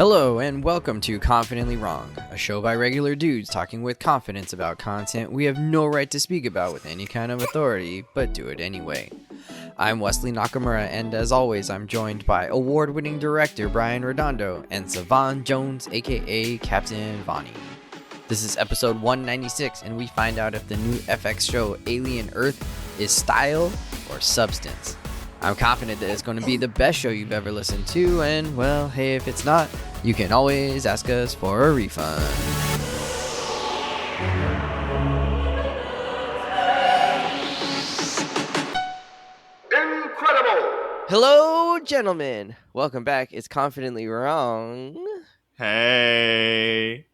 Hello and welcome to Confidently Wrong, a show by regular dudes talking with confidence about content we have no right to speak about with any kind of authority, but do it anyway. I'm Wesley Nakamura, and as always, I'm joined by award-winning director Brian Redondo and Savon Jones, aka Captain Vonnie. This is episode 196, and we find out if the new FX show Alien Earth is style or substance. I'm confident that it's going to be the best show you've ever listened to, and, well, hey, if it's not, you can always ask us for a refund. Incredible! Hello, gentlemen. Welcome back. It's Confidently Wrong. Hey.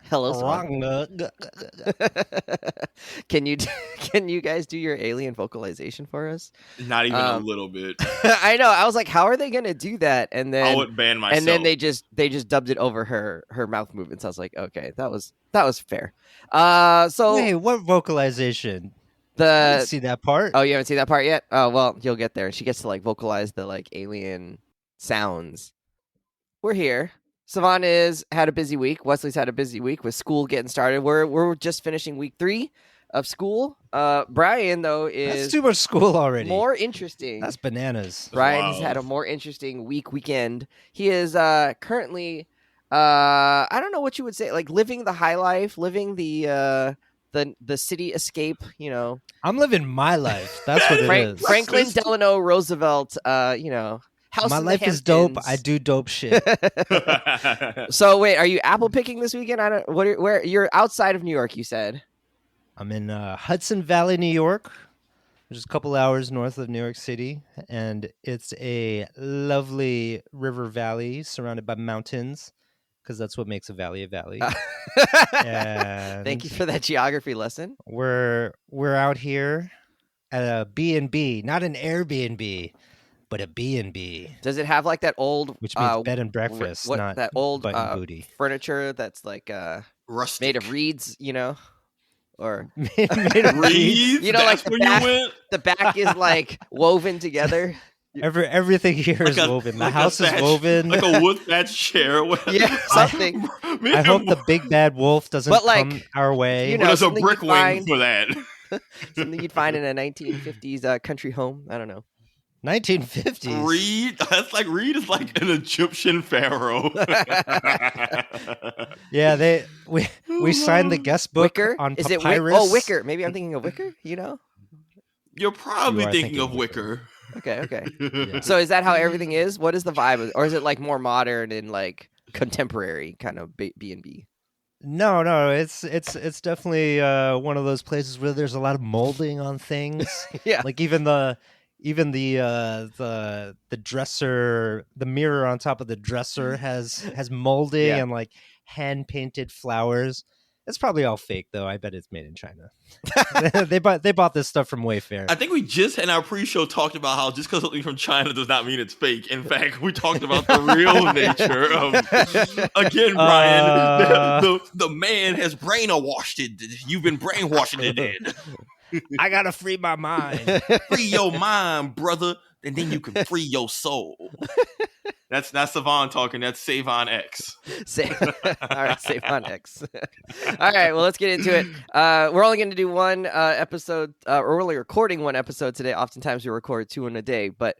Hello, Wrong. Can you guys do your alien vocalization for us? Not even a little bit. I know. I was like, how are they gonna do that? And then I would ban myself. And then they just dubbed it over her mouth movements. I was like, okay, that was fair. So Wait, what vocalization? I the didn't see that part. oh, you haven't seen that part yet? Oh, well, you'll get there. She gets to like vocalize the like alien sounds. We're here. Savon had a busy week. Wesley's had a busy week with school getting started. We're just finishing week 3 of school. Brian though is That's too much school already. more interesting. That's bananas. Brian has Wow. had a more interesting weekend. He is currently I don't know what you would say, like living the high life, living the city escape, you know. I'm living my life. That's what it is. Franklin Delano Roosevelt, you know. House My in the life is dope. Hamptons. I do dope shit. So wait, are you apple picking this weekend? Where you're outside of New York, you said. I'm in Hudson Valley, New York, which is a couple hours north of New York City, and it's a lovely river valley surrounded by mountains, because that's what makes a valley a valley. And Thank you for that geography lesson. We're out here at a B&B, not an Airbnb, but a B&B, Does it have like that old which means bed and breakfast, what not that old button booty. furniture that's like Rustic. made of reeds, you know? Or Made of Reeds? You know, like That's the where back- you went? the back is like woven together. Everything here is woven. The house is woven. Like a wood thatch chair. Yeah, something. I hope the big bad wolf doesn't But, like, come our way. you know, There's a something brick you wing find- for that. Something you'd find in a 1950s country home. I don't know. 1950s. Reed? That's like Reed is like an Egyptian pharaoh. Yeah, we signed the guest book Wicker? on Is it papyrus. Wicker? Maybe I'm thinking of Wicker, you know? You're probably You are thinking thinking of of Wicker. Okay. Yeah. So is that how everything is? What is the vibe? Or is it like more modern and like contemporary kind of B&B? No, it's definitely one of those places where there's a lot of molding on things. Yeah. Like even the dresser, the mirror on top of the dresser has molding Yeah. and like hand painted flowers. It's probably all fake though. I bet it's made in China. they bought this stuff from Wayfair. I think we just in our pre-show talked about how just because something from China does not mean it's fake. In fact, we talked about the real nature of again, Brian. The man has brainwashed it. You've been brainwashing it. I gotta free my mind. Free your mind, brother, and then you can free your soul. That's not Savon talking. That's Savon X. All right, save on X. All right, well, let's get into it. We're only going to do one episode, or we're only recording one episode today. Oftentimes we record 2 in a day, but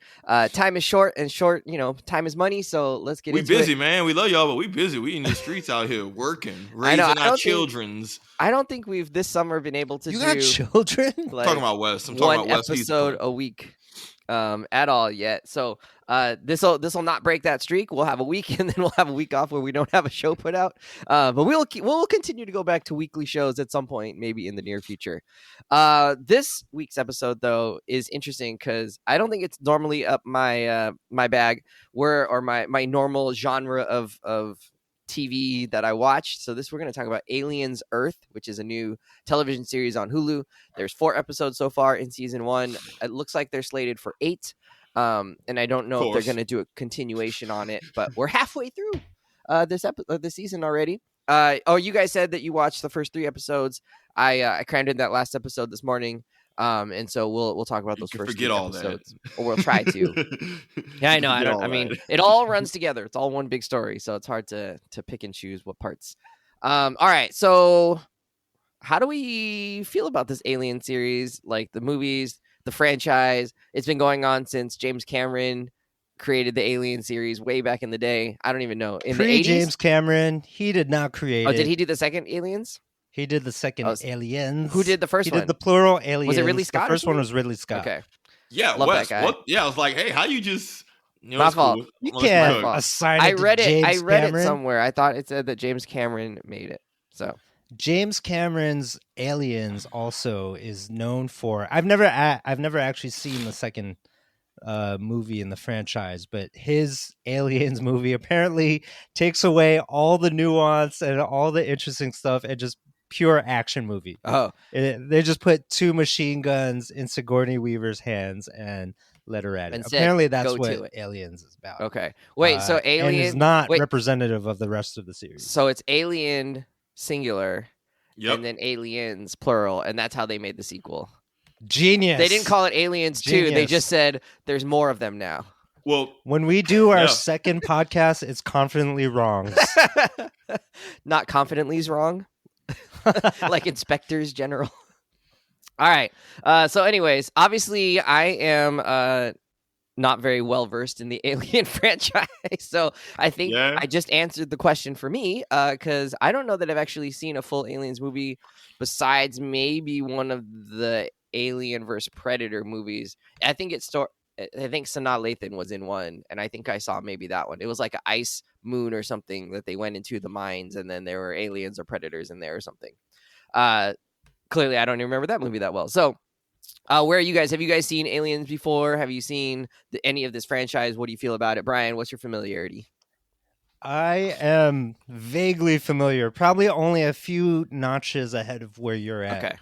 time is short, and you know, time is money, so let's get We into busy, it. man. We love y'all, but we busy. We in the streets out here working, I know, raising I our don't think- children's. I don't think we've this summer been able to You do got children? like, Talking about West. I'm talking one about West. He's episode a week at all yet. So this will not break that streak. We'll have a week and then we'll have a week off where we don't have a show put out. But we'll continue to go back to weekly shows at some point, maybe in the near future. This week's episode though is interesting because I don't think it's normally up my my bag or my normal genre of TV that I watched. So we're going to talk about Aliens Earth, which is a new television series on Hulu. There's 4 episodes so far in season 1. It looks like they're slated for 8. And I don't know if they're going to do a continuation on it, but we're halfway through this season already. You guys said that you watched the first 3 episodes. I crammed in that last episode this morning. And so we'll talk about You those can first forget 3 all episodes, that. or we'll try to. Yeah, I know. I mean, it all runs together. It's all one big story, so it's hard to pick and choose what parts. All right, so how do we feel about this Alien series? Like the movies, the franchise. It's been going on since James Cameron created the Alien series way back in the day. I don't even know. In the 80s? James Cameron, he did not create it. Oh, did he do the second Aliens? He did the second Oh, Aliens. Who did the first He one? did the plural Aliens. Was it Ridley Scott? The first one was Ridley Scott. Okay. Yeah, Love Wes. that guy. What? Yeah, I was like, hey, how you just? You know, My it's fault. cool. You Well, it's can't my fault. assign it I to read it. James I read Cameron. it somewhere. I thought it said that James Cameron made it. So James Cameron's Aliens also is known for. I've never actually seen the second movie in the franchise, but his Aliens movie apparently takes away all the nuance and all the interesting stuff and just pure action movie. They just put 2 machine guns in Sigourney Weaver's hands and let her at it. Apparently that's what Aliens is about. Okay. Wait, so Alien and is not representative of the rest of the series. So it's Alien singular, Yep. and then Aliens plural, and that's how they made the sequel. Genius. They didn't call it Aliens 2. They just said there's more of them now. Well, when we do our second podcast, it's confidently wrong. Not confidently's wrong. Like inspectors general. All right. So anyways, obviously I am not very well versed in the Alien franchise. So I think I just answered the question for me, because I don't know that I've actually seen a full Aliens movie besides maybe one of the Alien vs. Predator movies. I think Sanaa Lathan was in one, and I think I saw maybe that one. It was like an ice moon or something that they went into the mines, and then there were aliens or predators in there or something. Clearly, I don't even remember that movie that well. So, where are you guys? Have you guys seen Aliens before? Have you seen any of this franchise? What do you feel about it? Brian, what's your familiarity? I am vaguely familiar, probably only a few notches ahead of where you're at. Okay.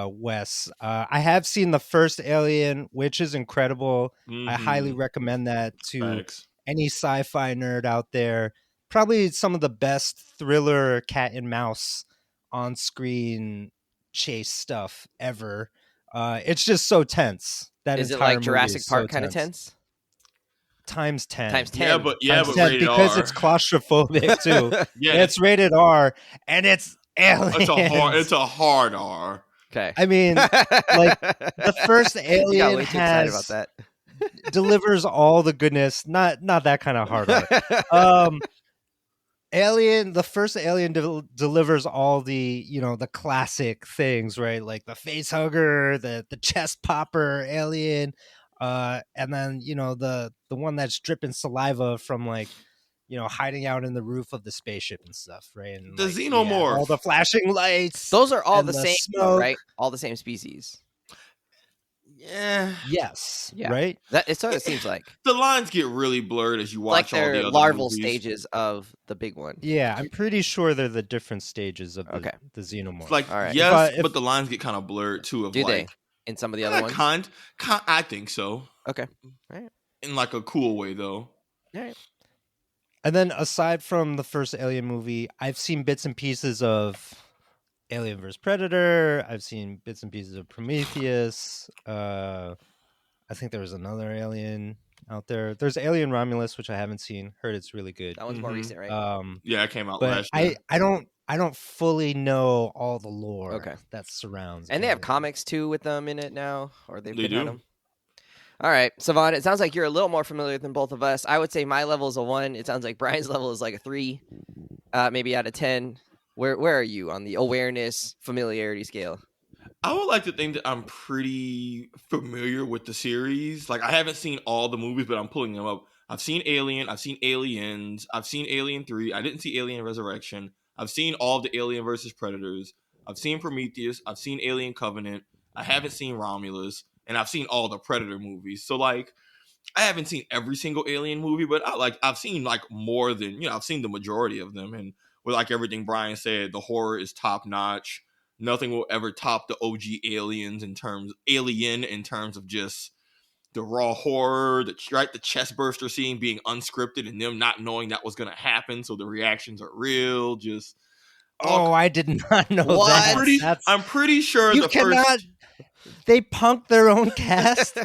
Wes. I have seen the first Alien, which is incredible. Mm-hmm. I highly recommend that to Thanks. any sci-fi nerd out there. Probably some of the best thriller cat and mouse on-screen chase stuff ever. It's just so tense. That is it entire like movie Jurassic is Park so kind of tense? Times 10. Times 10. Yeah, but Times 10 rated because R. it's claustrophobic too. Yeah, It's rated R, and it's Aliens. It's a hard R. Okay. I mean, like the first You got way Alien too excited about that. delivers all the goodness. Not that kind of hard R. Alien, the first Alien delivers all the, the classic things, right? Like the face hugger, the chest popper Alien, and then the one that's dripping saliva from like hiding out in the roof of the spaceship and stuff, right? And The Xenomorph, all the flashing lights. Those are all and the same, smoke. right? All the same species. Yeah. Yes. Yeah. Right. That so it seems like The lines get really blurred as you watch like all they're the other larval movies. stages of the big one. Yeah, I'm pretty sure they're the different stages of the Xenomorph. It's like All right. yes, but the lines get kind of blurred too. Of Do like, they in some of the other ones? Kind, I think so. Okay. All right. In like a cool way though. All right. And then aside from the first Alien movie, I've seen bits and pieces of Alien vs. Predator. I've seen bits and pieces of Prometheus. I think there was another Alien out there. There's Alien Romulus, which I haven't seen. Heard it's really good. That one's more recent, right? Yeah, it came out but last year. I don't fully know all the lore that surrounds. And they have Alien. comics too with them in it now, or they've They been on do. them. All right, Savon, it sounds like you're a little more familiar than both of us. I would say my level is a 1. It sounds like Brian's level is like a 3, maybe out of 10. Where are you on the awareness familiarity scale? I would like to think that I'm pretty familiar with the series. Like I haven't seen all the movies, but I'm pulling them up. I've seen Alien, I've seen Aliens, I've seen Alien 3. I didn't see Alien Resurrection. I've seen all of the Alien versus Predators. I've seen Prometheus. I've seen Alien Covenant. I haven't seen Romulus, and I've seen all the Predator movies. So like, I haven't seen every single Alien movie, but I've seen like more than I've seen the majority of them. And with like everything Brian said, the horror is top notch. Nothing will ever top the OG Alien in terms of just the raw horror, the chest burster scene being unscripted and them not knowing that was going to happen, so the reactions are real. Just I did not know that. I'm pretty sure You the cannot. first. They punked their own cast.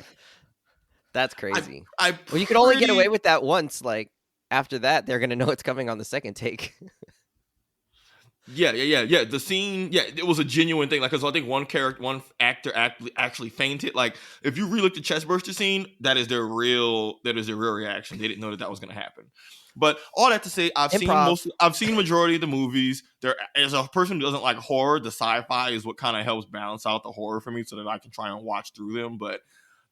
That's crazy. I Well, you could only get away with that once. Like after that, they're gonna know it's coming on the second take. Yeah. The scene, it was a genuine thing. Like, cause I think one actor actually fainted. Like, if you relook the chest burster scene, that is their real reaction. They didn't know that was gonna happen. But all that to say, I've seen majority of the movies. There, as a person who doesn't like horror, the sci-fi is what kind of helps balance out the horror for me, so that I can try and watch through them. But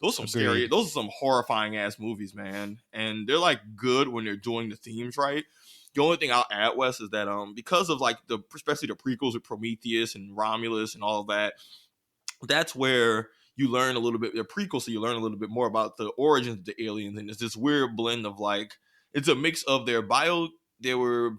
those are some horrifying ass movies, man, and they're like good when they're doing the themes right. The only thing I'll add, Wes, is that because of like especially the prequels with Prometheus and Romulus and all of that, that's where you learn a little bit. The prequels, so you learn a little bit more about the origins of the aliens, and it's this weird blend of like it's a mix of they were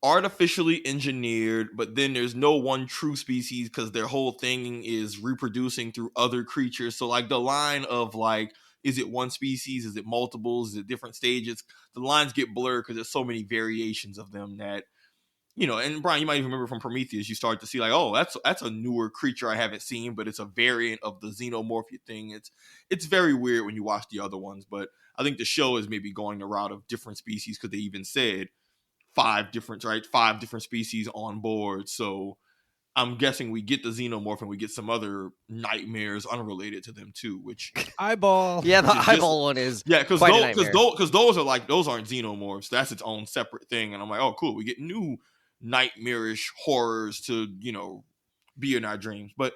artificially engineered, but then there's no one true species because their whole thing is reproducing through other creatures. So like the line of like, is it one species? Is it multiples? Is it different stages? The lines get blurred because there's so many variations of them that, and Brian, you might even remember from Prometheus, you start to see like, oh, that's a newer creature I haven't seen, but it's a variant of the Xenomorph thing. It's very weird when you watch the other ones, but I think the show is maybe going the route of different species because they even said 5 different species on board. So I'm guessing we get the Xenomorph and we get some other nightmares unrelated to them too, which eyeball. Yeah, the eyeball one is because those are like those aren't Xenomorphs. That's its own separate thing. And I'm like, oh, cool. We get new nightmarish horrors to be in our dreams. But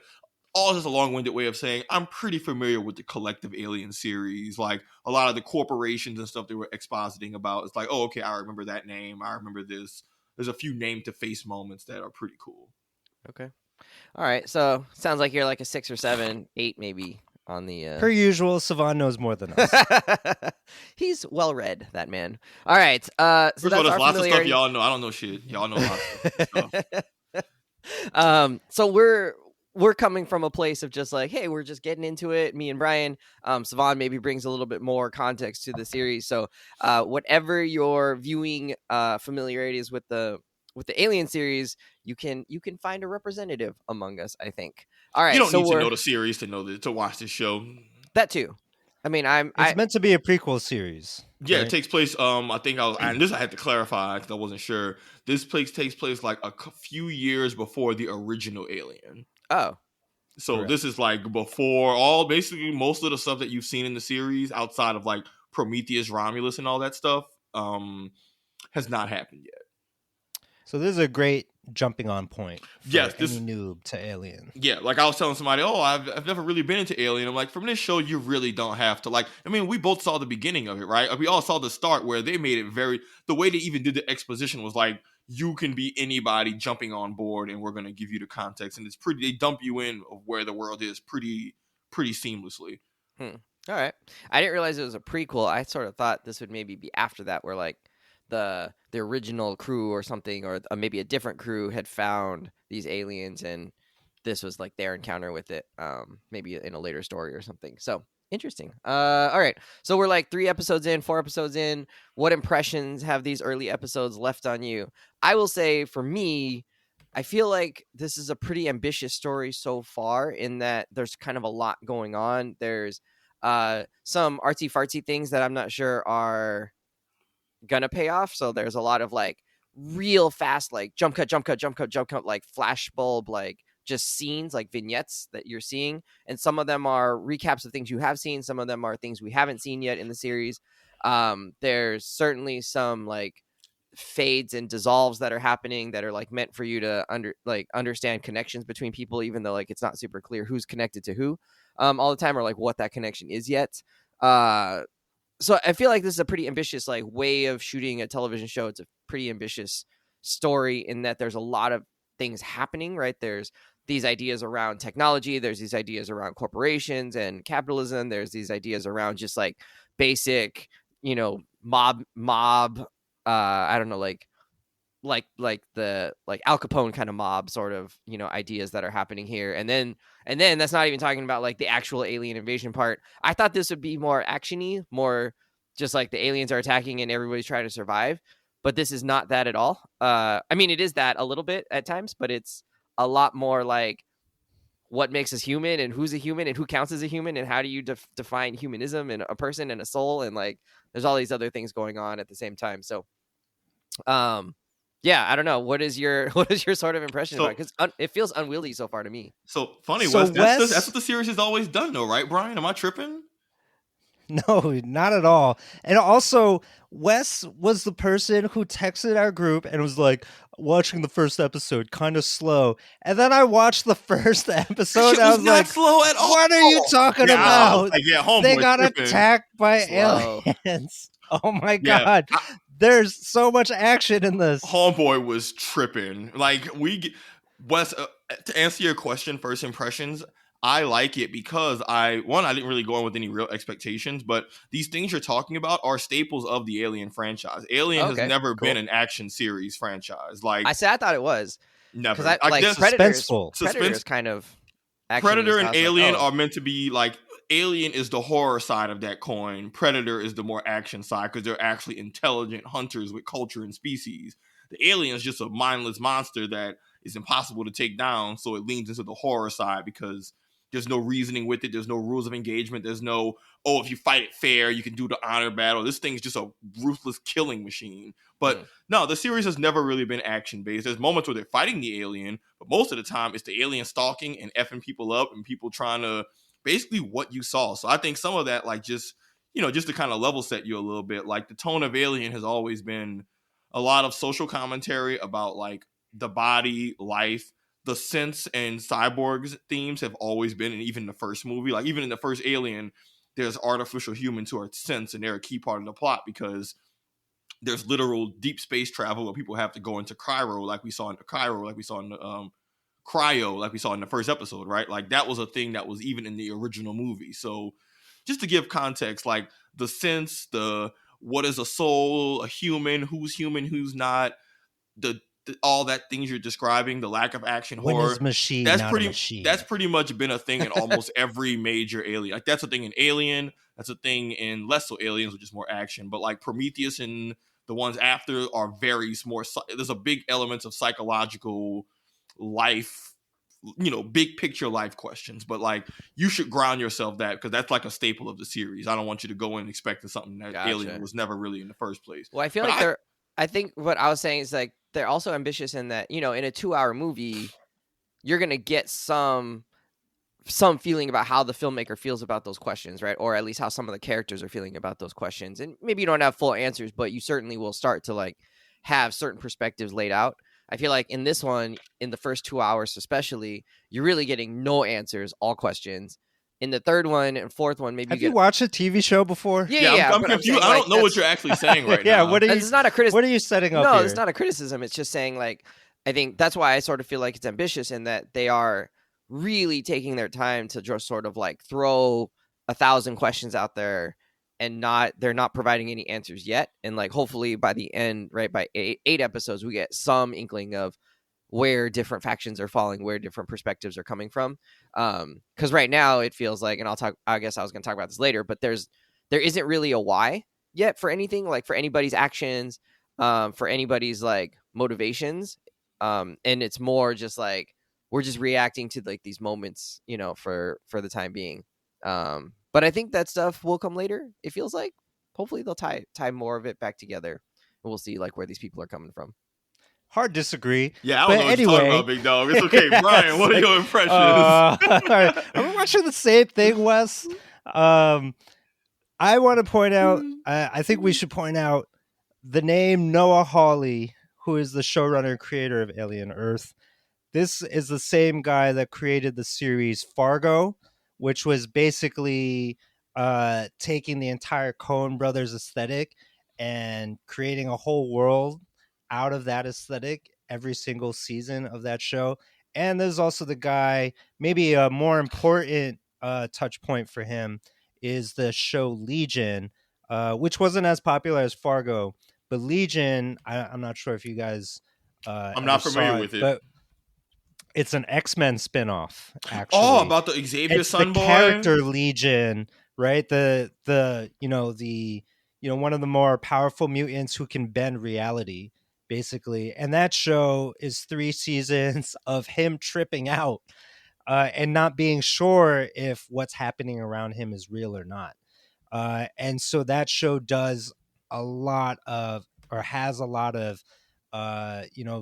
all just a long-winded way of saying I'm pretty familiar with the collective Alien series. Like a lot of the corporations and stuff they were expositing about. It's like, oh, okay, I remember that name. I remember this. There's a few name-to-face moments that are pretty cool. Okay. All right. So sounds like you're like a 6 or 7, 8 maybe on the. Per usual, Savon knows more than us. He's well read, that man. All right. So First of all, there's lots of stuff y'all know. I don't know shit. Y'all know lots of stuff. So we're coming from a place of just like, hey, we're just getting into it. Me and Brian, Savon maybe brings a little bit more context to the series. So whatever your viewing familiarity is with the Alien series, you can find a representative among us, I think. All right, you don't need to know the series to watch this show. That too. I mean, it's meant to be a prequel series. Yeah, right? It takes place. I think I had to clarify because I wasn't sure. This takes place like a few years before the original Alien. Oh, so correct. This is like before basically most of the stuff that you've seen in the series outside of like Prometheus, Romulus, and all that stuff has not happened yet. So this is a great jumping on point for any noob to Alien. Yeah, like I was telling somebody, I've never really been into Alien. I'm like, from this show, you really don't have to like. I mean, we both saw the beginning of it, right? Like, we all saw the start where they made it the way they even did the exposition was like, you can be anybody jumping on board, and we're gonna give you the context, and they dump you in of where the world is pretty seamlessly. All right, I didn't realize it was a prequel. I sort of thought this would maybe be after that, where like the original crew or something, or maybe a different crew had found these aliens, and this was like their encounter with it, maybe in a later story or something. So interesting. All right, so we're like 4 episodes in. What impressions have these early episodes left on you? I will say for me, I feel like this is a pretty ambitious story so far, in that there's kind of a lot going on. There's some artsy fartsy things that I'm not sure are gonna pay off. So there's a lot of like real fast like jump cut like flash bulb, like just scenes, like vignettes that you're seeing, and some of them are recaps of things you have seen, some of them are things we haven't seen yet in the series. There's certainly some like fades and dissolves that are happening that are like meant for you to understand connections between people, even though like it's not super clear who's connected to who all the time, or like what that connection is yet. So I feel like this is a pretty ambitious like way of shooting a television show. It's a pretty ambitious story in that there's a lot of things happening, right? There's these ideas around technology. There's these ideas around corporations and capitalism. There's these ideas around just like basic, mob. I don't know, like the like Al Capone kind of mob sort of, ideas that are happening here. And then that's not even talking about like the actual alien invasion part. I thought this would be more actiony, more just like the aliens are attacking and everybody's trying to survive. But this is not that at all. I mean, it is that a little bit at times, but it's a lot more like what makes us human and who's a human and who counts as a human and how do you define humanism and a person and a soul, and like there's all these other things going on at the same time. So yeah, I don't know, what is your sort of impression about it? Because it feels unwieldy so far to me. So funny, So Wes, Wes- that's what the series has always done, though, right, Brian? Am I tripping? No, not at all. And also, Wes was the person who texted our group and was like, watching the first episode, kind of slow. And then I watched the first episode. Shit I was was not like, slow at all. what are you talking about? Like, yeah, homeboy They got tripping. attacked by Slow. aliens. Oh my Yeah, God. There's so much action in this. Homeboy was tripping. Like Wes, to answer your question, first impressions, I like it because I didn't really go in with any real expectations, but these things you're talking about are staples of the Alien franchise. Alien has never been an action series franchise. Like I thought it was never. because I like guess Predator is kind of Predator and Alien like, are meant to be like, Alien is the horror side of that coin. Predator is the more action side because they're actually intelligent hunters with culture and species. The Alien is just a mindless monster that is impossible to take down, so it leans into the horror side because there's no reasoning with it. There's no rules of engagement. There's no, if you fight it fair, you can do the honor battle. This thing's just a ruthless killing machine. But no, the series has never really been action-based. There's moments where they're fighting the alien, but most of the time it's the alien stalking and effing people up and people trying to basically what you saw. So I think some of that, like, just to kind of level set you a little bit, like the tone of Alien has always been a lot of social commentary about like the body, life. The sense and cyborgs themes have always been, and even in the first movie, like even in the first Alien, there's artificial humans who are sense, and they're a key part of the plot because there's literal deep space travel where people have to go into cryo, like we saw in the cryo, like we saw in the first episode, right? Like that was a thing that was even in the original movie. So just to give context, like the sense, the what is a soul, a human, who's not, all that things you're describing, the lack of action When horror. is machine That's not pretty. a machine? That's pretty much been a thing in almost every major Alien. Like that's a thing in Alien. That's a thing in less so Aliens, which is more action. But like Prometheus and the ones after are very more. There's a big elements of psychological life, big picture life questions. But like you should ground yourself that because that's like a staple of the series. I don't want you to go in expecting something that Alien was never really in the first place. Well, I feel like I think what I was saying is like they're also ambitious in that, in a 2-hour movie, you're going to get some feeling about how the filmmaker feels about those questions, right? Or at least how some of the characters are feeling about those questions. And maybe you don't have full answers, but you certainly will start to like have certain perspectives laid out. I feel like in this one, in the first 2 hours especially, you're really getting no answers, all questions. In the third one and fourth one, maybe have you watched a TV show before? Yeah. I'm confused. I don't know what you're actually saying right yeah, now. what are you? It's not a criticism. What are you setting up? No, here? it's not a criticism. It's just saying like I think that's why I sort of feel like it's ambitious in that they are really taking their time to just sort of like throw 1,000 questions out there and they're not providing any answers yet. And like hopefully by the end, right, by eight episodes, we get some inkling of where different factions are falling, where different perspectives are coming from. Because right now it feels like, and I guess I was going to talk about this later, but there isn't really a why yet for anything, like for anybody's actions, for anybody's like motivations. And it's more just like we're just reacting to like these moments, for the time being. But I think that stuff will come later. It feels like hopefully they'll tie more of it back together, and we'll see like where these people are coming from. Hard disagrwant Yeah, I don't know what you're talking about, big dog. It's okay. Brian, what are your impressions? All right. Are we watching the same thing, Wes? I want to point out, I think we should point out the name Noah Hawley, who is the showrunner and creator of Alien Earth. This is the same guy that created the series Fargo, which was basically taking the entire Coen Brothers aesthetic and creating a whole world out of that aesthetic every single season of that show. And there's also the guy, maybe a more important touch point for him is the show Legion, which wasn't as popular as Fargo, but Legion, I'm not sure if you guys I'm not familiar with it. But it's an X-Men spinoff, actually. Oh, about the Xavier son boy? Character Legion, right? The one of the more powerful mutants who can bend reality, basically. And that show is 3 seasons of him tripping out and not being sure if what's happening around him is real or not. And so that show does a lot of, or has a lot of,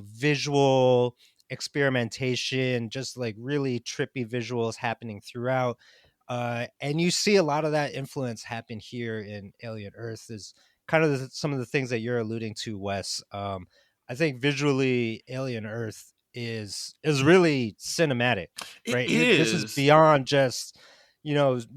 visual experimentation, just like really trippy visuals happening throughout. And you see a lot of that influence happen here in Alien Earth. Is kind of some of the things that you're alluding to, Wes. I think visually, Alien Earth is really cinematic, It right? This is is. beyond just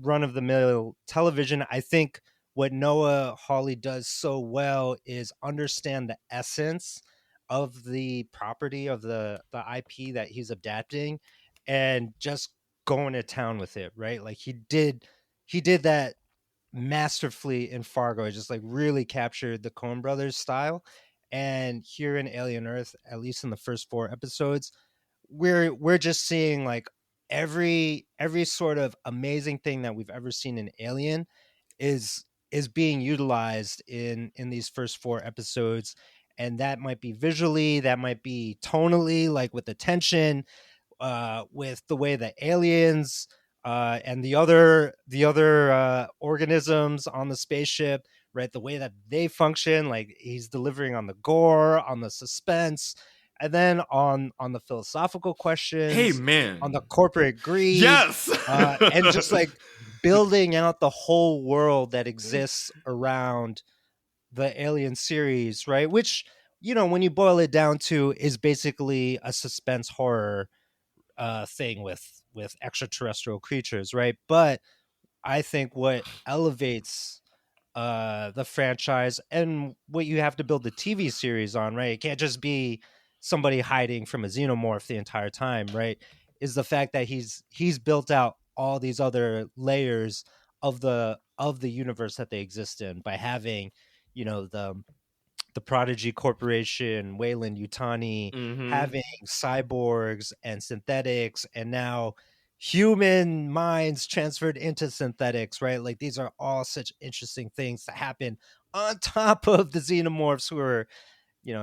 run of the mill television. I think what Noah Hawley does so well is understand the essence of the property of the IP that he's adapting, and just going to town with it, right? Like he did that masterfully in Fargo. It just like really captured the Coen brothers style. And here in Alien Earth, at least in the first 4 episodes, we're just seeing like every sort of amazing thing that we've ever seen in Alien is is being utilized in these first 4 episodes. And that might be visually, that might be tonally, like with the tension, with the way the aliens and the other organisms on the spaceship, right? The way that they function, like he's delivering on the gore, on the suspense, and then on the philosophical Hey, questions, on the man. corporate greed, Yes. and just like building out the whole world that exists around the Alien series, right? Which, when you boil it down to, is basically a suspense horror thing with extraterrestrial creatures, right? But I think what elevates the franchise, and what you have to build the TV series on, right? It can't just be somebody hiding from a xenomorph the entire time, right? Is the fact that he's built out all these other layers of the universe that they exist in by having, the Prodigy Corporation, Wayland Yutani, Hmm. having cyborgs and synthetics, and now human minds transferred into synthetics, right? Like these are all such interesting things to happen on top of the xenomorphs who are,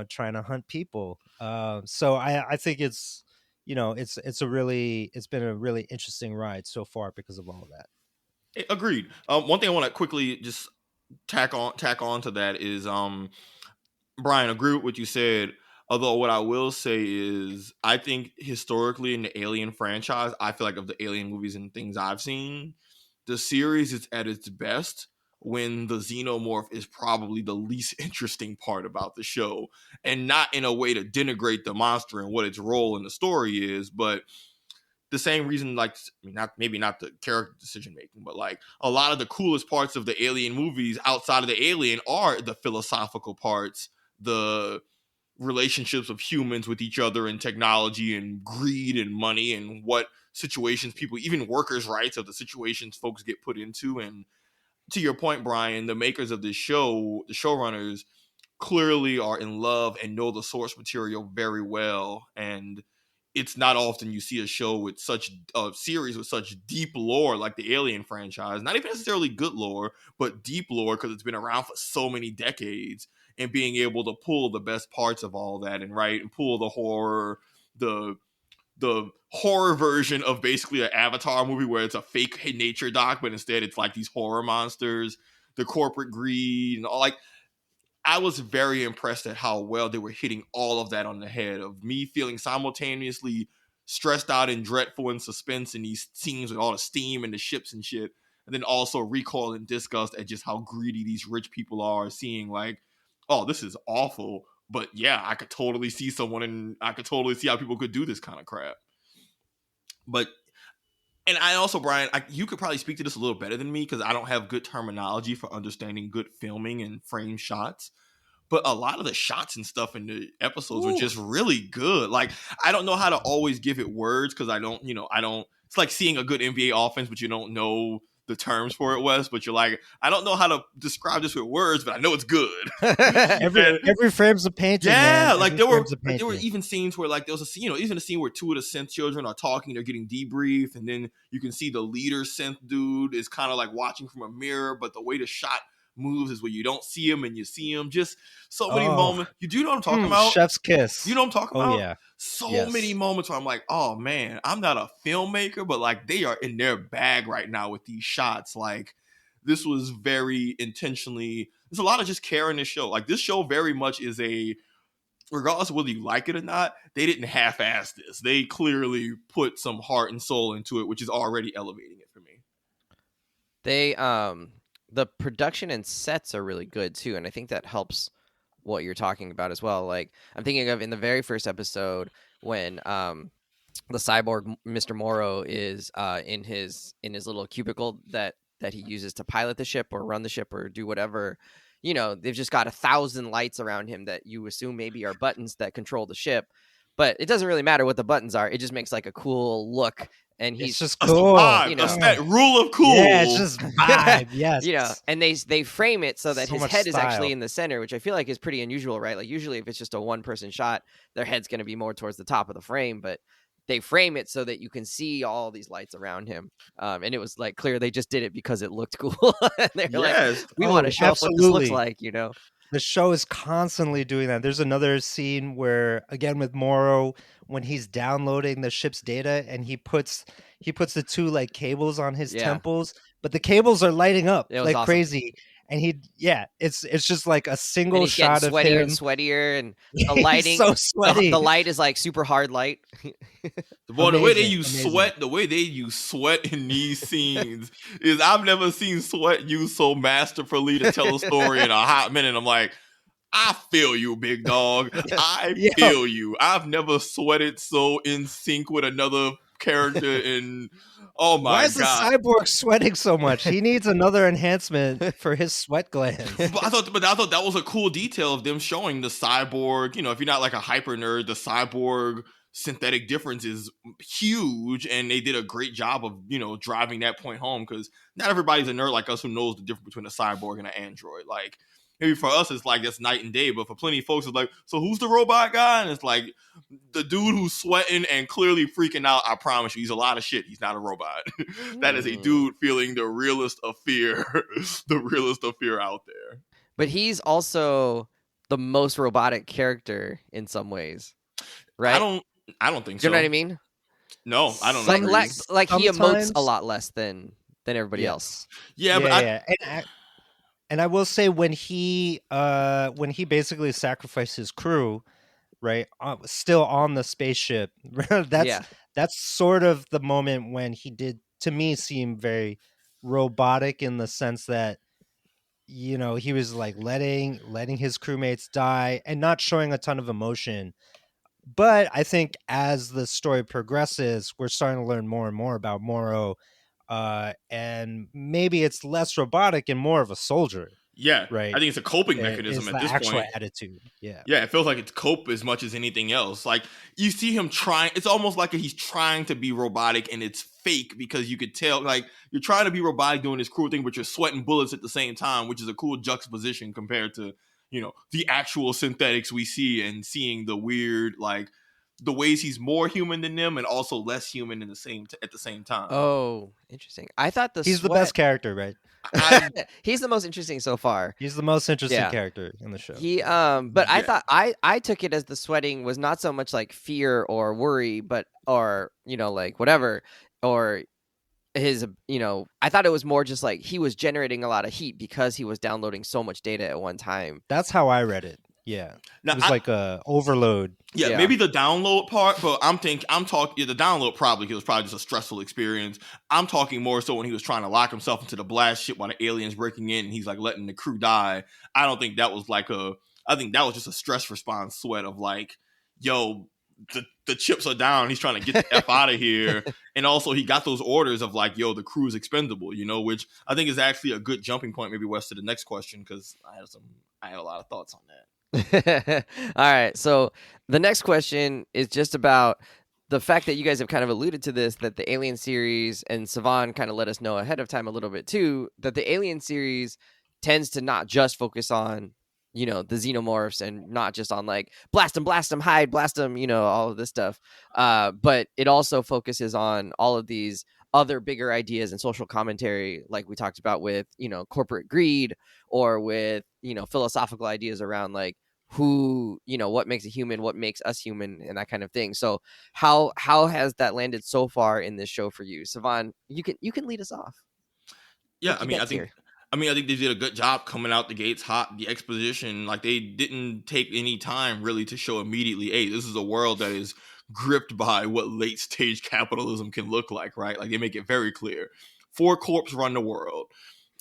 trying to hunt people. So I think it's been a really interesting ride so far because of all of that. Agreed. One thing I want to quickly just tack on to that is Brian, agree with what you said. Although what I will say is, I think historically in the Alien franchise, I feel like of the Alien movies and things I've seen, the series is at its best when the xenomorph is probably the least interesting part about the show, and not in a way to denigrate the monster and what its role in the story is, but the same reason, like, I mean, not maybe not the character decision making, but like a lot of the coolest parts of the Alien movies outside of the Alien are the philosophical parts, the relationships of humans with each other and technology and greed and money and what situations people, even workers' rights, of the situations folks get put into. And to your point, Brian, the makers of this show, the showrunners, clearly are in love and know the source material very well. And it's not often you see a show with such a series with such deep lore like the Alien franchise. Not even necessarily good lore, but deep lore, because it's been around for so many decades, and being able to pull the best parts of all that and pull the horror, the horror version of basically an Avatar movie where it's a fake nature doc, but instead it's like these horror monsters, the corporate greed and all. Like, I was very impressed at how well they were hitting all of that on the head, of me feeling simultaneously stressed out and dreadful and suspense in these scenes with all the steam and the ships and shit, and then also recoil and disgust at just how greedy these rich people are, seeing like, oh, this is awful, but yeah, I could totally see someone, and I could totally see how people could do this kind of crap. But and I also, Brian, you could probably speak to this a little better than me because I don't have good terminology for understanding good filming and frame shots, but a lot of the shots and stuff in the episodes were just really good. Like, I don't know how to always give it words because I don't. It's like seeing a good NBA offense, but you don't know the terms for it, Wes. But you're like, I don't know how to describe this with words, but I know it's good. Every frame's a painting, man. Yeah, like Every there were frame's a like there were painting. even scenes where like there was a scene, even a scene where two of the synth children are talking, they're getting debriefed, and then you can see the leader synth dude is kind of like watching from a mirror, but the way the shot moves is where you don't see him and you see him. Just so many moments. You do know what I'm talking about? Chef's kiss. You know what I'm talking about? Yeah. So many moments where I'm like, oh man, I'm not a filmmaker, but like they are in their bag right now with these shots. Like this was very intentionally. There's a lot of just care in this show. Like this show very much is a, regardless of whether you like it or not, they didn't half-ass this. They clearly put some heart and soul into it, which is already elevating it for me. They the production and sets are really good too, and I think that helps what you're talking about as well. Like I'm thinking of in the very first episode when the cyborg Mr. Morrow is in his little cubicle that he uses to pilot the ship or run the ship or do whatever. You know, they've just got 1,000 lights around him that you assume maybe are buttons that control the ship, but it doesn't really matter what the buttons are. It just makes like a cool look. And he's just cool, you know, that rule of cool. Yeah, it's just vibe. Yes, you know, and they frame it so that So his much head is style. actually in the center, which I feel like is pretty unusual, right? Like usually if it's just a one-person shot, their head's going to be more towards the top of the frame, but they frame it so that you can see all these lights around him. And it was like clear they just did it because it looked cool. And they were like, we want to show off what this looks like, you know. The show is constantly doing that. There's another scene where, again, with Morrow, when he's downloading the ship's data and he puts the two like cables on his temples, but the cables are lighting up like awesome. Crazy. And it's just like a single and he's shot of sweatier him. And sweatier, and the lighting, so sweaty. The light is like super hard light. Boy, the way they use sweat in these scenes is I've never seen sweat used so masterfully to tell a story in a hot minute. I'm like, I feel you, big dog. I feel you. I've never sweated so in sync with another character in. Oh my god! Why is the cyborg sweating so much? He needs another enhancement for his sweat glands. But I thought that was a cool detail of them showing the cyborg. You know, if you're not like a hyper nerd, the cyborg synthetic difference is huge, and they did a great job of, you know, driving that point home, because not everybody's a nerd like us who knows the difference between a cyborg and an android. Like, maybe for us it's like that's night and day, but for plenty of folks it's like, so who's the robot guy? And it's like, the dude who's sweating and clearly freaking out. I promise you, he's a lot of shit. He's not a robot. That is a dude feeling the realest of fear, the realest of fear out there. But he's also the most robotic character in some ways, right? I don't think so. You know what I mean? No, I don't know. Like he emotes a lot less than everybody else. Yeah, but and I will say when he basically sacrificed his crew, right, still on the spaceship, that's sort of the moment when he did, to me, seem very robotic, in the sense that, you know, he was like letting his crewmates die and not showing a ton of emotion. But I think as the story progresses, we're starting to learn more and more about Morrow, and maybe it's less robotic and more of a soldier. Yeah, right. I think it's a coping mechanism at this point. Attitude. Yeah, it feels like it's cope as much as anything else. Like, you see him trying. It's almost like he's trying to be robotic, and it's fake, because you could tell, like, you're trying to be robotic doing this cruel thing, but you're sweating bullets at the same time, which is a cool juxtaposition compared to, you know, the actual synthetics we see, and seeing the weird, like, the ways he's more human than them and also less human at the same time. Oh, interesting. I thought he's the best character, right? He's the most interesting so far. He's the most interesting character in the show. But I thought I took it as the sweating was not so much like fear or worry, but, or, you know, like whatever, or his, you know, I thought it was more just like he was generating a lot of heat because he was downloading so much data at one time. That's how I read it. Yeah. Now, it was like a overload. Yeah, maybe the download part, but I'm talking the download probably, it was probably just a stressful experience. I'm talking more so when he was trying to lock himself into the blast ship while the aliens breaking in, and he's like letting the crew die. I don't think that was like I think that was just a stress response sweat of like, yo, the chips are down. He's trying to get the F out of here. And also he got those orders of like, yo, the crew's expendable, you know, which I think is actually a good jumping point, maybe Wes, to the next question, because I had a lot of thoughts on that. All right, so the next question is just about the fact that you guys have kind of alluded to this, that the Alien series, and Savon kind of let us know ahead of time a little bit too, that the Alien series tends to not just focus on, you know, the xenomorphs, and not just on like blast them, hide, blast them, you know, all of this stuff, but it also focuses on all of these other bigger ideas and social commentary, like we talked about with, corporate greed, or with, philosophical ideas around like who, what makes a human, what makes us human, and that kind of thing. So how has that landed so far in this show for you? Savon, you can lead us off. Yeah, I think I think they did a good job coming out the gates hot. The exposition, like they didn't take any time really to show immediately, hey, this is a world that is gripped by what late stage capitalism can look like, right? Like they make it very clear. 4 corps run the world.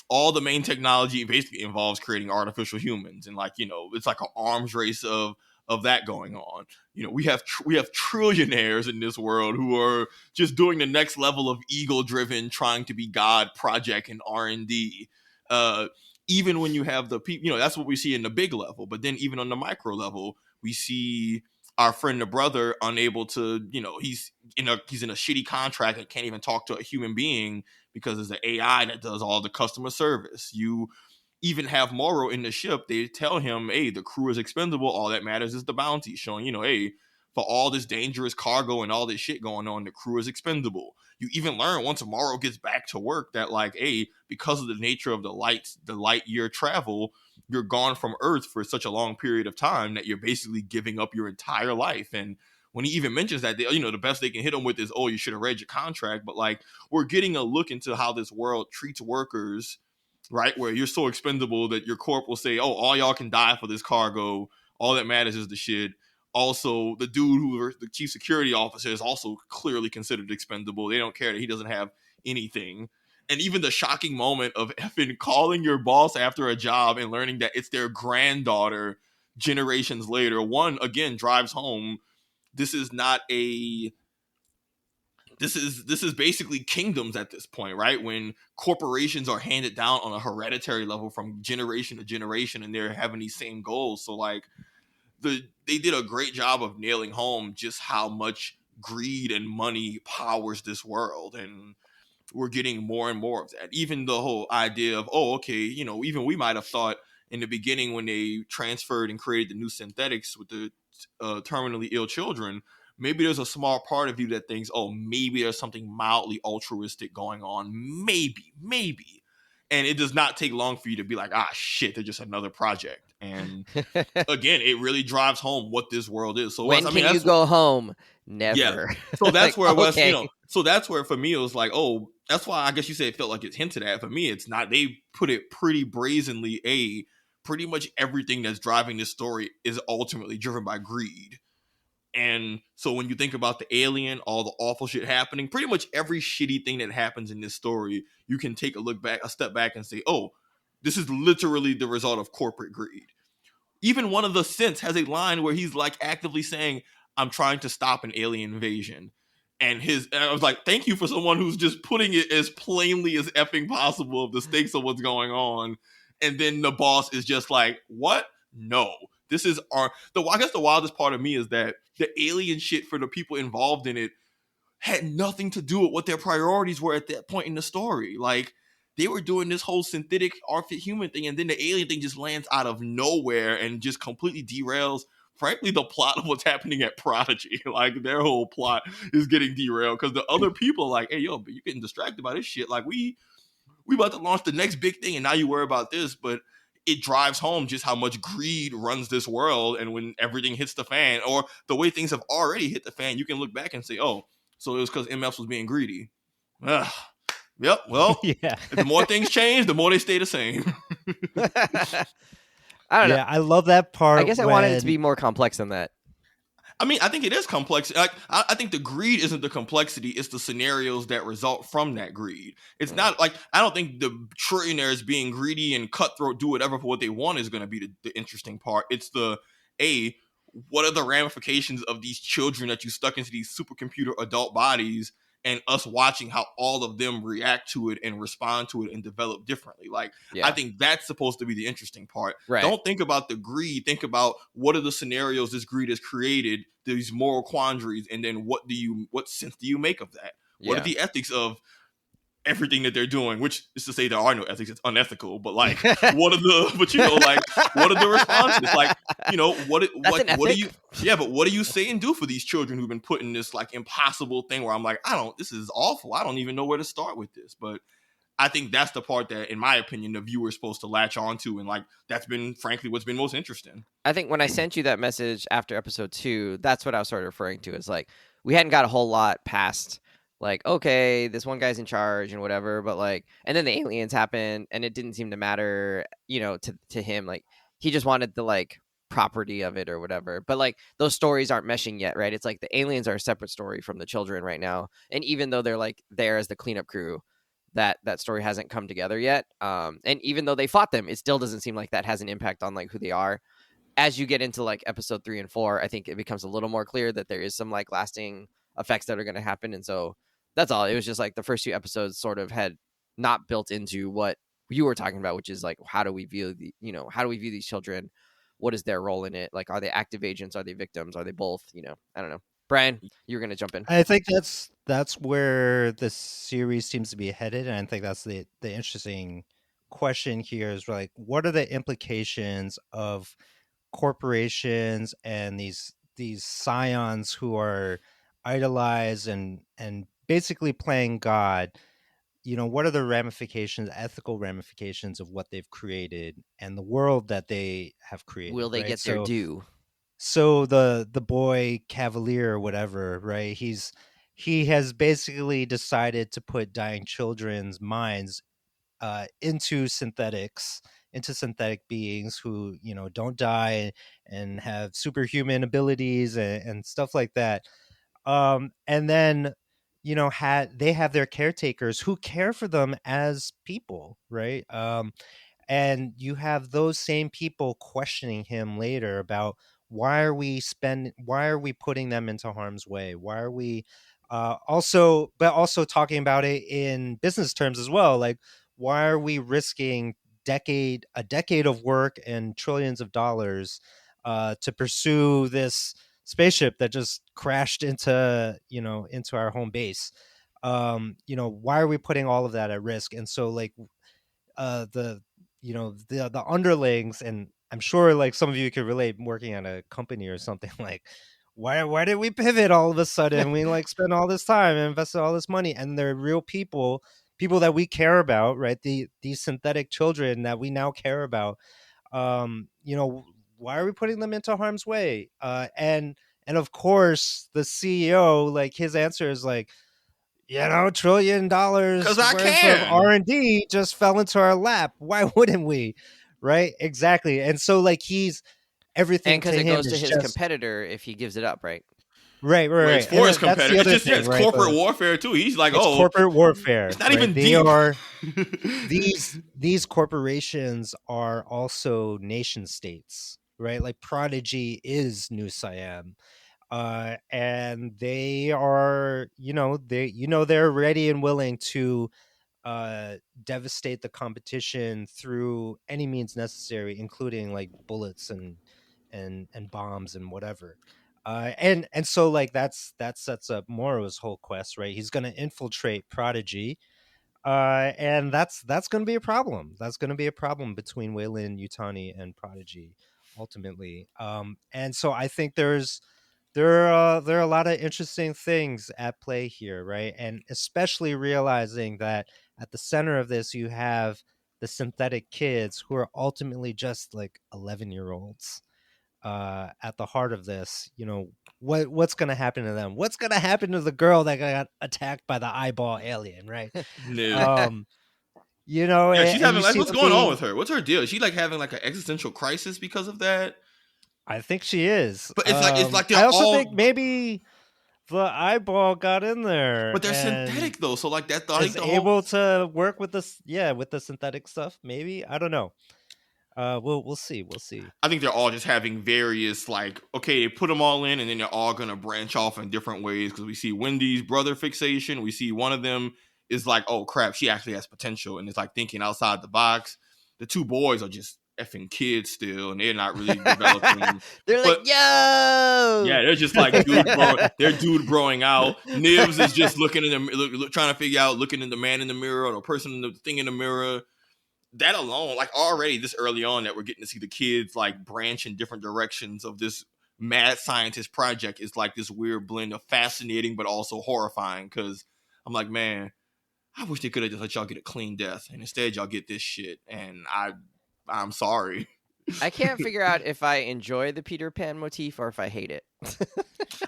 All the main technology basically involves creating artificial humans, and like it's like an arms race of that going on. We have trillionaires in this world who are just doing the next level of ego driven, trying to be God project and R&D. Even when you have the people, that's what we see in the big level. But then even on the micro level, we see our friend, the brother, unable to, he's in a shitty contract and can't even talk to a human being because it's the AI that does all the customer service. You even have Morrow in the ship. They tell him, hey, the crew is expendable. All that matters is the bounty, showing, hey, for all this dangerous cargo and all this shit going on, the crew is expendable. You even learn once Morrow gets back to work that, like, hey, because of the nature of the light year travel, you're gone from Earth for such a long period of time that you're basically giving up your entire life. And when he even mentions that, the best they can hit him with is, oh, you should have read your contract. But like, we're getting a look into how this world treats workers, right? Where you're so expendable that your corp will say, oh, all y'all can die for this cargo. All that matters is the shit. Also, the dude who the chief security officer is also clearly considered expendable. They don't care that he doesn't have anything. And even the shocking moment of effing calling your boss after a job and learning that it's their granddaughter generations later, one, again, drives home. This is not a... This is basically kingdoms at this point, right? When corporations are handed down on a hereditary level from generation to generation, and they're having these same goals. So like, they did a great job of nailing home just how much greed and money powers this world, and we're getting more and more of that. Even the whole idea of, oh, okay, even we might have thought in the beginning when they transferred and created the new synthetics with the terminally ill children, maybe there's a small part of you that thinks, oh, maybe there's something mildly altruistic going on. Maybe. And it does not take long for you to be like, ah, shit, they're just another project. And again, it really drives home what this world is. So when can you go home? Never. Yeah. So that's where okay. Wes, so that's where for me it was like, oh, that's why I guess you say it felt like it's hinted at. For me, it's not. They put it pretty brazenly. Pretty much everything that's driving this story is ultimately driven by greed. And so when you think about the alien, all the awful shit happening, pretty much every shitty thing that happens in this story, you can take a step back and say, oh, this is literally the result of corporate greed. Even one of the synths has a line where he's like actively saying, I'm trying to stop an alien invasion. And I was like, thank you for someone who's just putting it as plainly as effing possible of the stakes of what's going on. And then the boss is just like, what? No. This is I guess the wildest part of me is that the alien shit for the people involved in it had nothing to do with what their priorities were at that point in the story. Like, they were doing this whole synthetic R-fit human thing, and then the alien thing just lands out of nowhere and just completely derails, frankly, the plot of what's happening at Prodigy. Like, their whole plot is getting derailed because the other people are like, hey, yo, but you're getting distracted by this shit. Like, we about to launch the next big thing, and now you worry about this. But it drives home just how much greed runs this world, and when everything hits the fan, or the way things have already hit the fan, you can look back and say, oh, so it was because MFs was being greedy. Ugh. Yep. Well, yeah. The more things change, the more they stay the same. I don't know. Yeah, I love that part. I guess I wanted it to be more complex than that. I mean, I think it is complex. Like, I think the greed isn't the complexity; it's the scenarios that result from that greed. It's not like, I don't think the trillionaires being greedy and cutthroat, do whatever for what they want, is going to be the interesting part. It's what are the ramifications of these children that you stuck into these supercomputer adult bodies, and us watching how all of them react to it and respond to it and develop differently. Like, I think that's supposed to be the interesting part. Right. Don't think about the greed. Think about what are the scenarios this greed has created, these moral quandaries, and then what sense do you make of that? What are the ethics of everything that they're doing? Which is to say there are no ethics. It's unethical. But like, what are the responses? Like, you know, That's an what do ethic. you? Yeah, but what do you say and do for these children who've been put in this like impossible thing where I'm like, this is awful. I don't even know where to start with this. But I think that's the part that, in my opinion, the viewer is supposed to latch on to, and like that's been, frankly, what's been most interesting. I think when I sent you that message after episode 2, that's what I was sort of referring to. Is like we hadn't got a whole lot past like, okay, this one guy's in charge and whatever, but like, and then the aliens happen, and it didn't seem to matter, to him. Like he just wanted the like property of it or whatever. But like those stories aren't meshing yet, right? It's like the aliens are a separate story from the children right now, and even though they're like there as the cleanup crew, that story hasn't come together yet. And even though they fought them, it still doesn't seem like that has an impact on like who they are. As you get into like episode 3 and 4, I think it becomes a little more clear that there is some like lasting effects that are going to happen. And so that's all. It was just like the first 2 episodes sort of had not built into what you were talking about, which is like, how do we view these children? What is their role in it? Like, are they active agents? Are they victims? Are they both? I don't know. Brian, you were going to jump in. I think that's where the series seems to be headed, and I think that's the interesting question here is like, what are the implications of corporations and these scions who are idolized and basically playing God? What are the ramifications, ethical ramifications of what they've created and the world that they have created? Will they right? get their due? So the boy Cavalier or whatever, right? He has basically decided to put dying children's minds into synthetic beings who don't die and have superhuman abilities and stuff like that. And then they have their caretakers who care for them as people, right? And you have those same people questioning him later about why are we putting them into harm's way? Why are we also talking about it in business terms as well? Like, why are we risking a decade of work and trillions of dollars to pursue this spaceship that just crashed into our home base? Why are we putting all of that at risk? And so like the underlings, and I'm sure like some of you could relate working at a company or something, like why did we pivot all of a sudden? We like spent all this time and invested all this money, and they're real people that we care about, right? These synthetic children that we now care about. Why are we putting them into harm's way? And of course the CEO, like his answer is like, $1 trillion worth of R&D just fell into our lap. Why wouldn't we? Right? Exactly. And so like he's everything, and because it him goes to is his just competitor if he gives it up, right? Right. It's for his competitor. It's just thing, right? corporate warfare too. He's like, it's corporate warfare. It's not right? even They deep. are these corporations are also nation states, right? Like Prodigy is New Siam. And they are, they're ready and willing to devastate the competition through any means necessary, including like bullets and bombs and whatever. And so like that sets up Moro's whole quest, right? He's going to infiltrate Prodigy, and that's going to be a problem. That's going to be a problem between Weyland Yutani and Prodigy ultimately. And so I think there are a lot of interesting things at play here, right? And especially realizing that at the center of this, you have the synthetic kids who are ultimately just like 11-year-olds. At the heart of this, what's going to happen to them? What's going to happen to the girl that got attacked by the eyeball alien, right? No. She's having like, what's going on with her? What's her deal? Is she like having like an existential crisis because of that? I think she is. But it's like I also think maybe the eyeball got in there. But they're synthetic though, so like that is able to work with this, with the synthetic stuff. Maybe, I don't know. We'll see. I think they're all just having various like, okay, they put them all in, and then they're all gonna branch off in different ways. Because we see Wendy's brother fixation. We see one of them is like, oh crap, she actually has potential, and it's like thinking outside the box. The 2 boys are just effing kids still, and they're not really developing. They're like, yo, yeah, they're just like dude growing out. Nibs is just looking in the trying to figure out, looking in the man in the mirror or the person in the thing in the mirror. that alone, like already this early on that we're getting to see the kids like branch in different directions of this mad scientist project is like this weird blend of fascinating but also horrifying. Because I'm like, man, I wish they could have just let y'all get a clean death, and instead y'all get this shit. And I'm sorry. I can't figure out if I enjoy the Peter Pan motif or if I hate it.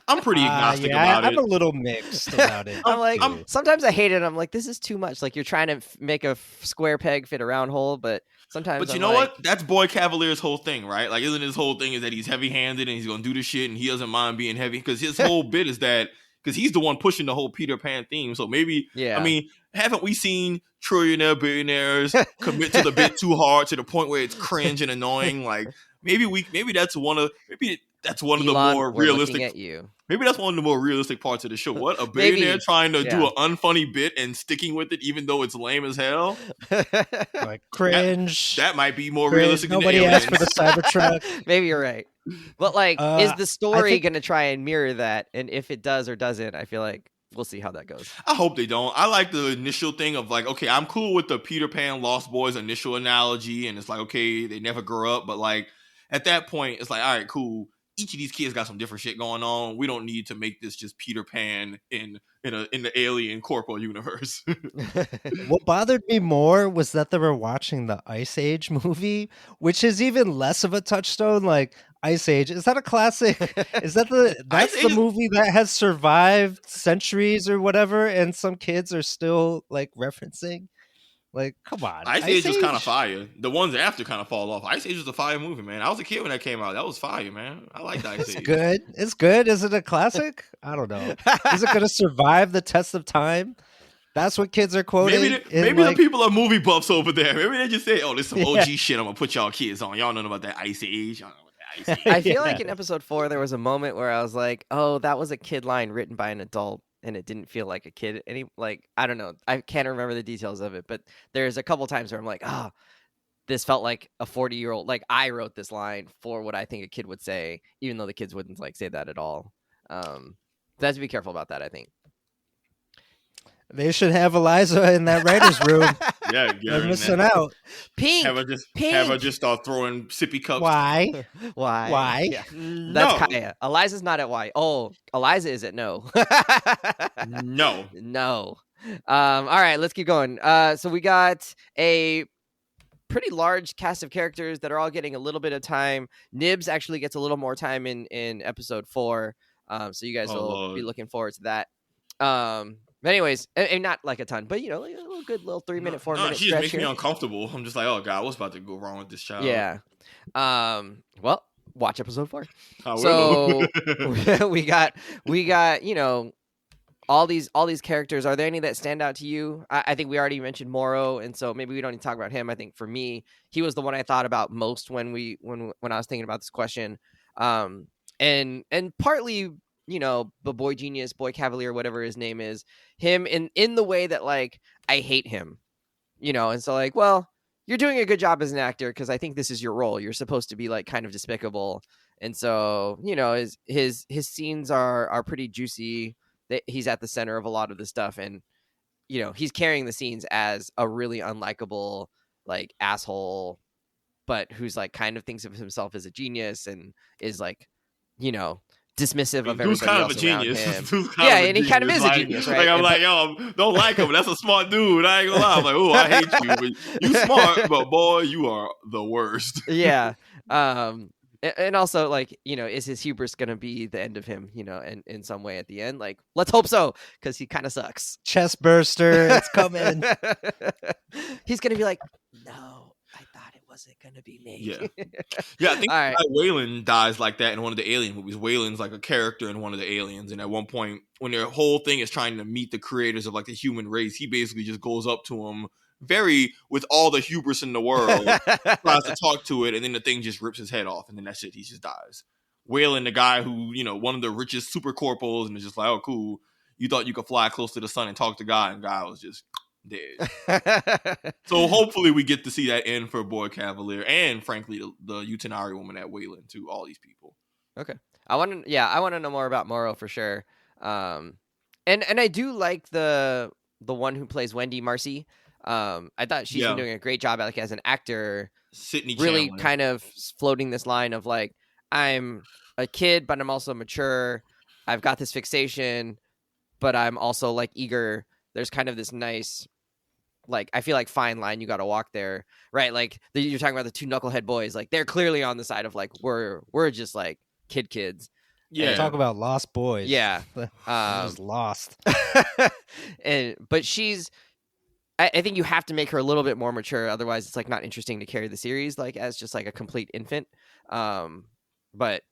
I'm pretty agnostic about I'm it. a little mixed about it. I'm like, too. sometimes I hate it. I'm like, this is too much. Like, you're trying to make a square peg fit a round hole, but sometimes. But you I'm know like, what? That's Boy Cavalier's whole thing, right? Like, isn't his whole thing is that he's heavy-handed and he's gonna do the shit and he doesn't mind being heavy because his whole bit is that because he's the one pushing the whole Peter Pan theme. So maybe, Yeah. I mean, haven't we seen trillionaire billionaires commit to the bit too hard to the point where it's cringe and annoying? Like, maybe that's one of the Elon, more we're realistic. looking at you. Maybe that's one of the more realistic parts of the show. What, a billionaire Maybe, trying to do yeah. an unfunny bit and sticking with it even though it's lame as hell? Like cringe. That might be more cringe. realistic than the Nobody asked for the aliens. Cybertruck. Maybe you're right. But like, is the I story think- going to try and mirror that? And if it does or doesn't, I feel like we'll see how that goes. I hope they don't. I like the initial thing of like, okay, I'm cool with the Peter Pan Lost Boys initial analogy, and it's like, okay, they never grow up, but like at that point, it's like, all right, cool. Each of these kids got some different shit going on. We don't need to make this just Peter Pan in the alien corporal universe. What bothered me more was that they were watching the Ice Age movie, which is even less of a touchstone. Like Ice Age, is that a classic? Is that that's the movie that has survived centuries or whatever, and some kids are still like referencing? Like, come on. Ice Age was kind of fire. The ones after kind of fall off. Ice Age was a fire movie, man. I was a kid when that came out. That was fire, man. I liked Ice Age. It's good. It's good. Is it a classic? I don't know. Is it going to survive the test of time? That's what kids are quoting. Maybe the people are movie buffs over there. Maybe they just say, "Oh, this is some OG shit. I'm gonna put y'all kids on. Y'all know about that Ice Age. Y'all know about that Ice Age." I feel like in episode 4 there was a moment where I was like, "Oh, that was a kid line written by an adult." And it didn't feel like a kid I don't know. I can't remember the details of it, but there's a couple times where I'm like, oh, this felt like a 40-year-old. Like I wrote this line for what I think a kid would say, even though the kids wouldn't like say that at all. So I have to be careful about that, I think. They should have Eliza in that writer's room. Yeah, they're missing out. Pink. Have her just start throwing sippy cups. Why? Why? Yeah. That's Kaya. Eliza's not at Y. Oh, Eliza is at no. No. No. All right, let's keep going. So we got a pretty large cast of characters that are all getting a little bit of time. Nibs actually gets a little more time in episode 4. So you guys will be looking forward to that. But anyways, and not like a ton, but you know, like a little good little 3-minute, 4-minute she stretch just makes here. me uncomfortable. I'm just like, oh god, what's about to go wrong with this child? Yeah. Well, watch episode 4. I So will. we got, you know, all these characters. Are there any that stand out to you? I think we already mentioned Morrow, and so maybe we don't need to talk about him. I think for me, he was the one I thought about most when I was thinking about this question. And partly, you know, the boy genius, boy cavalier, whatever his name is, him in the way that like I hate him, you know, and so like, well, you're doing a good job as an actor because I think this is your role. You're supposed to be like kind of despicable, and so you know his scenes are pretty juicy. He's at the center of a lot of the stuff, and you know he's carrying the scenes as a really unlikable like asshole, but who's like kind of thinks of himself as a genius and is like, you know, dismissive of everybody Who's kind else of a genius? around him. Yeah, and he kind of is a genius, right? Like I'm like, yo, don't like him, but that's a smart dude. I ain't gonna lie. I'm like, oh, I hate you, but you smart, but boy, you are the worst. Yeah. And also, like, you know, is his hubris going to be the end of him, you know, and in some way at the end? Like, let's hope so, because he kind of sucks. Chest burster, it's coming. He's going to be like, no, I thought it wasn't going to be me. Yeah, I think All right. Waylon dies like that in one of the Alien movies. Waylon's like a character in one of the Aliens, and at one point, when their whole thing is trying to meet the creators of like the human race, he basically just goes up to them with all the hubris in the world, tries to talk to it, and then the thing just rips his head off, and then that's it. He just dies. Waylon, the guy who, you know, one of the richest super corporals, and is just like, oh, cool. You thought you could fly close to the sun and talk to God, and God was just dead. So hopefully we get to see that end for Boy Cavalier, and frankly, the Utanari woman at Waylon too. All these people. Okay, I want to know more about Morrow for sure. And I do like the one who plays Wendy, Marcy. I thought she's been doing a great job, like as an actor, Sydney really Chandler. kind of floating this line of like, I'm a kid, but I'm also mature. I've got this fixation, but I'm also like eager. There's kind of this nice, like, I feel like fine line you got to walk there, right? Like you're talking about the two knucklehead boys, like they're clearly on the side of like we're just like kids. Yeah. Talk about lost boys. Yeah. They're just lost. But she's, I think you have to make her a little bit more mature, otherwise it's like not interesting to carry the series like as just like a complete infant. But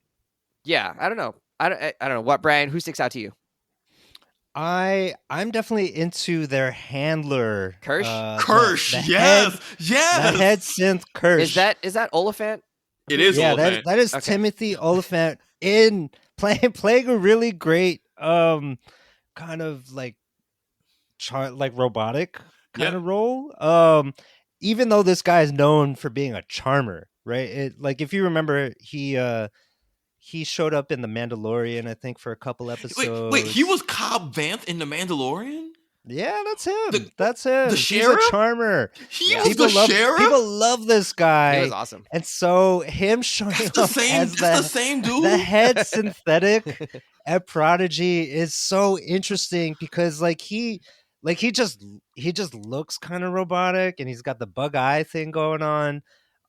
yeah, I don't know. I don't know what, Brian, who sticks out to you? I'm definitely into their handler, Kirsch? Kirsch, the yes. the head synth Kirsch. Is that Oliphant? It is Oliphant. that is Okay. Timothy Oliphant in playing a really great kind of like robotic kind of role. Even though this guy is known for being a charmer, right? Like if you remember, he showed up in The Mandalorian, I think, for a couple episodes. Wait, he was Cobb Vanth in The Mandalorian? Yeah, that's him. That's him. The He's sheriff? a charmer. He was the sheriff? People love this guy. He was awesome. And so him showing up as the same dude? the head synthetic at Prodigy is so interesting because he just looks kind of robotic, and he's got the bug eye thing going on.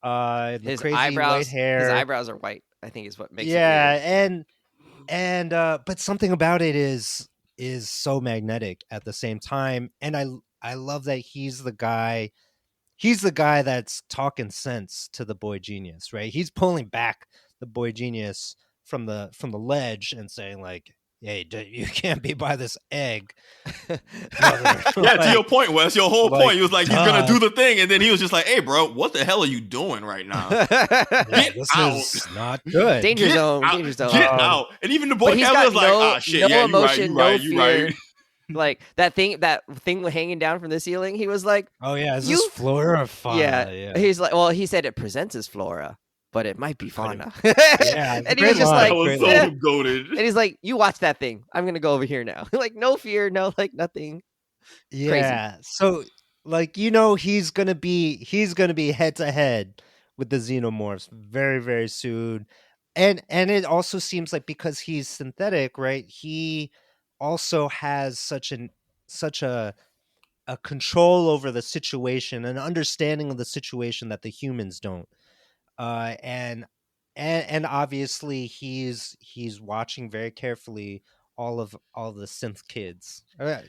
The His crazy eyebrows, white hair. His eyebrows are white, I think is what makes it weird. and but something about it is so magnetic at the same time, and I love that he's the guy that's talking sense to the boy genius, right? He's pulling back the boy genius from the ledge and saying like, hey, you can't be by this egg. To your point, Wes, your whole point. He was like, he's going to do the thing. And then he was just like, hey, bro, what the hell are you doing right now? This is not good. Danger zone. Get out. And even the boy was like, shit, no emotion, no you fear. right. Like that thing hanging down from the ceiling. He was like, oh yeah, is this flora or fauna? Yeah. He's like, well, he said it presents as flora, but it might be fauna. Yeah, and he was just like, that was so goated. And he's like, you watch that thing. I'm gonna go over here now. Like, no fear, no like nothing. Yeah. Crazy. So like, he's gonna be head to head with the Xenomorphs very, very soon. And it also seems like because he's synthetic, right? He also has such a control over the situation, an understanding of the situation that the humans don't. And obviously he's watching very carefully all of the synth kids.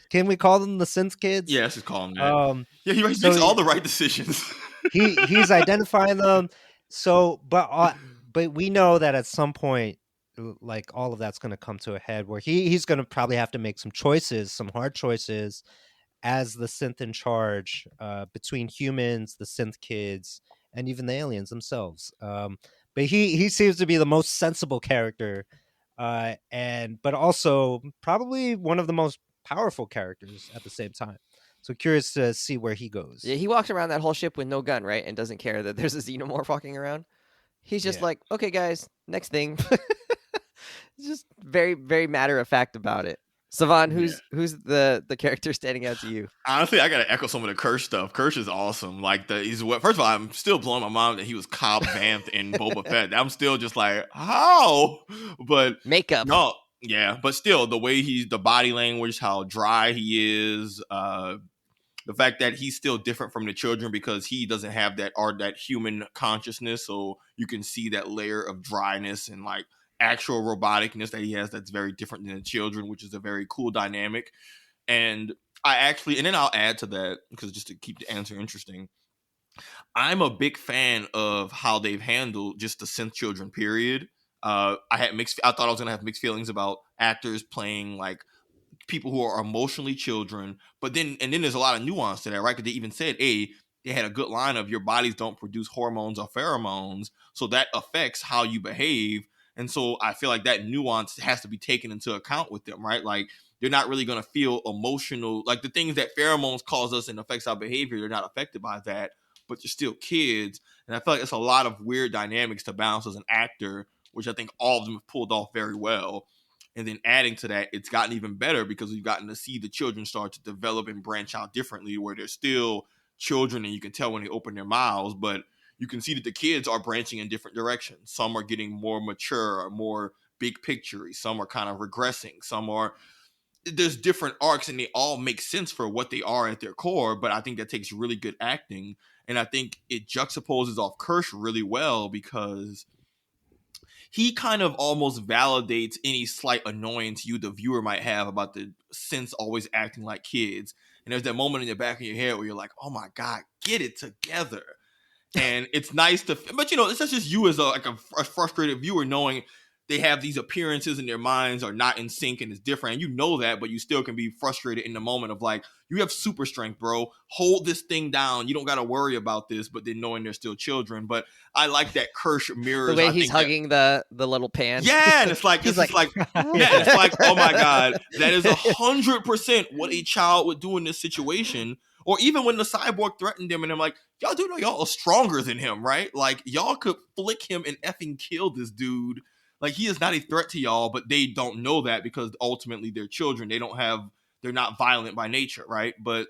Can we call them the synth kids? Yeah, let's just call them that. He makes all the right decisions. he's identifying them. So, but we know that at some point, like all of that's going to come to a head where he's going to probably have to make some hard choices as the synth in charge, between humans, the synth kids, and even the aliens themselves. But he seems to be the most sensible character, but also probably one of the most powerful characters at the same time. So curious to see where he goes. Yeah, he walks around that whole ship with no gun, right? And doesn't care that there's a Xenomorph walking around. He's just like, okay, guys, next thing. Just very, very matter of fact about it. Savon, who's the character standing out to you? Honestly, I gotta echo some of the Kirsch stuff. Kirsch is awesome. Like first of all, I'm still blowing my mind that he was Cobb Vanth in Boba Fett. I'm still just like, how? But makeup. No, yeah, but still the way the body language, how dry he is, the fact that he's still different from the children because he doesn't have that human consciousness, so you can see that layer of dryness and like actual roboticness that he has that's very different than the children, which is a very cool dynamic. And then I'll add to that, because just to keep the answer interesting, I'm a big fan of how they've handled just the synth children, period. I thought I was gonna have mixed feelings about actors playing like people who are emotionally children, but then there's a lot of nuance to that, right? Because they even said, they had a good line of your bodies don't produce hormones or pheromones, so that affects how you behave. And so I feel like that nuance has to be taken into account with them, right? Like they're not really going to feel emotional. Like the things that pheromones cause us and affects our behavior, they're not affected by that, but they're still kids. And I feel like it's a lot of weird dynamics to balance as an actor, which I think all of them have pulled off very well. And then adding to that, it's gotten even better because we've gotten to see the children start to develop and branch out differently, where they're still children, and you can tell when they open their mouths, but you can see that the kids are branching in different directions. Some are getting more mature or more big picture. Some are kind of regressing. There's different arcs, and they all make sense for what they are at their core, but I think that takes really good acting, and I think it juxtaposes off Kirsch really well because he kind of almost validates any slight annoyance you, the viewer, might have about the synths always acting like kids. And there's that moment in the back of your head where you're like, oh my God, get it together. And it's nice but it's not just you as a frustrated viewer knowing they have these appearances and their minds are not in sync and it's different. And you know that, but you still can be frustrated in the moment of like, you have super strength, bro. Hold this thing down. You don't got to worry about this, but then knowing they're still children. But I like that Kirsch mirrors. The way he's hugging the little pan. Yeah, and it's like, it's like, oh my God, that is 100% what a child would do in this situation. Or even when the cyborg threatened him and I'm like, y'all do know y'all are stronger than him, right? Like, y'all could flick him and effing kill this dude. Like, he is not a threat to y'all, but they don't know that because ultimately they're children. They're not violent by nature, right? But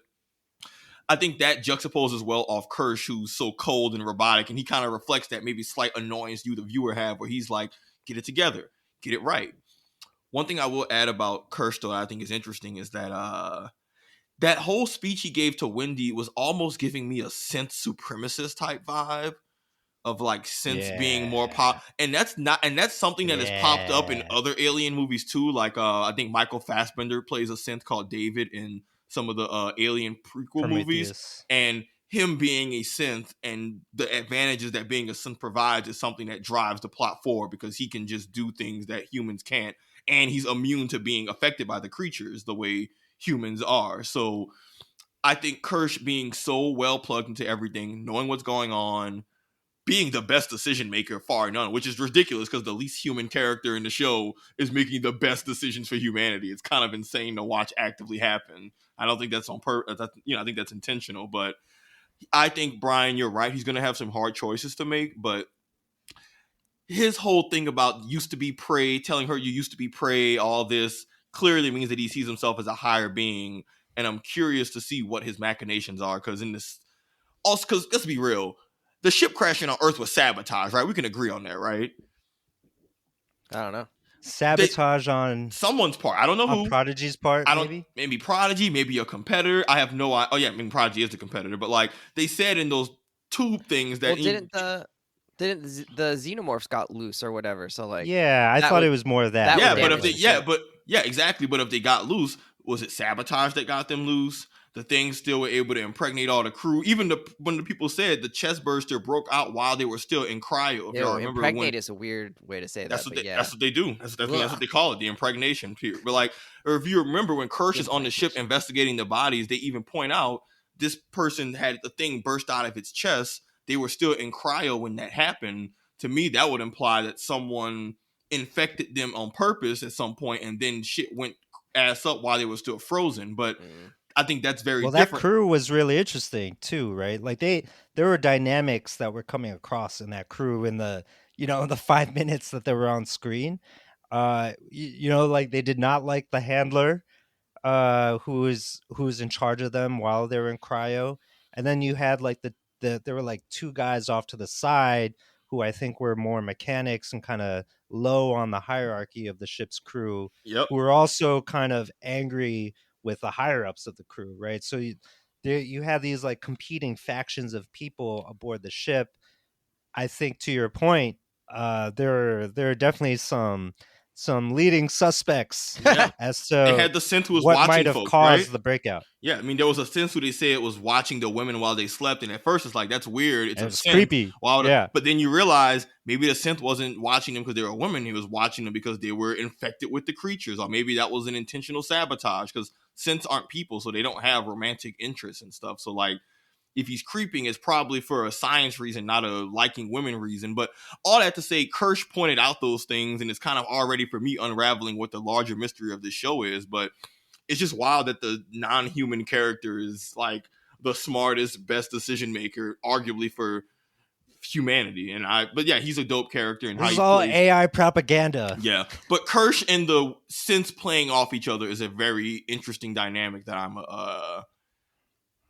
I think that juxtaposes well off Kirsch, who's so cold and robotic, and he kind of reflects that maybe slight annoyance you, the viewer, have, where he's like, get it together, get it right. One thing I will add about Kirsch, though, I think is interesting is that that whole speech he gave to Wendy was almost giving me a synth supremacist type vibe of like synths being more pop, and that's something that has popped up in other Alien movies too. Like I think Michael Fassbender plays a synth called David in some of the Alien prequel movies, and him being a synth and the advantages that being a synth provides is something that drives the plot forward because he can just do things that humans can't, and he's immune to being affected by the creatures the way humans are. So I think Kirsch being so well plugged into everything, knowing what's going on, being the best decision maker, far none, which is ridiculous because the least human character in the show is making the best decisions for humanity. It's kind of insane to watch actively happen. I don't think that's on purpose. I think that's intentional. But I think, Brian, you're right. He's going to have some hard choices to make. But his whole thing about used to be prey, telling her you used to be prey, all this clearly means that he sees himself as a higher being. And I'm curious to see what his machinations are because let's be real. The ship crashing on Earth was sabotage, right? We can agree on that, right? I don't know. Sabotage on someone's part. I don't know who. Prodigy's part, maybe Prodigy, maybe a competitor. I have no idea. Oh yeah, I mean Prodigy is the competitor, but like they said in those two things that didn't the Xenomorphs got loose or whatever? So like I thought it was more of that. Exactly. But if they got loose, was it sabotage that got them loose? The things still were able to impregnate all the crew. Even when the people said the chest burster broke out while they were still in cryo. If y'all remember, impregnate is a weird way to say that. That's what they do. That's what they call it, the impregnation period. But like, or if you remember when Kirsch is on the ship investigating the bodies, they even point out this person had the thing burst out of its chest. They were still in cryo when that happened. To me, that would imply that someone infected them on purpose at some point, and then shit went ass up while they were still frozen. But I think that's very different. That crew was really interesting too, right? Like there were dynamics that were coming across in that crew in the 5 minutes that they were on screen. Like they did not like the handler who was in charge of them while they were in cryo. And then you had like there were like two guys off to the side who I think were more mechanics and kind of low on the hierarchy of the ship's crew, who were also kind of angry with the higher ups of the crew, right? So you have these like competing factions of people aboard the ship. I think to your point, there are definitely some leading suspects as to they had the synth who was what watching might have folks, caused right? the breakout. Yeah, I mean there was a synth who they said it was watching the women while they slept, and at first it's like that's weird. It's creepy. But then you realize maybe the synth wasn't watching them because they were women. He was watching them because they were infected with the creatures, or maybe that was an intentional sabotage because synths aren't people, so they don't have romantic interests and stuff. So like, if he's creeping, it's probably for a science reason, not a liking women reason. But all that to say, Kirsch pointed out those things, and it's kind of already for me unraveling what the larger mystery of this show is. But it's just wild that the non-human character is like the smartest, best decision maker, arguably for humanity. But yeah, he's a dope character. And this is all AI propaganda. Yeah, but Kirsch and the synths playing off each other is a very interesting dynamic that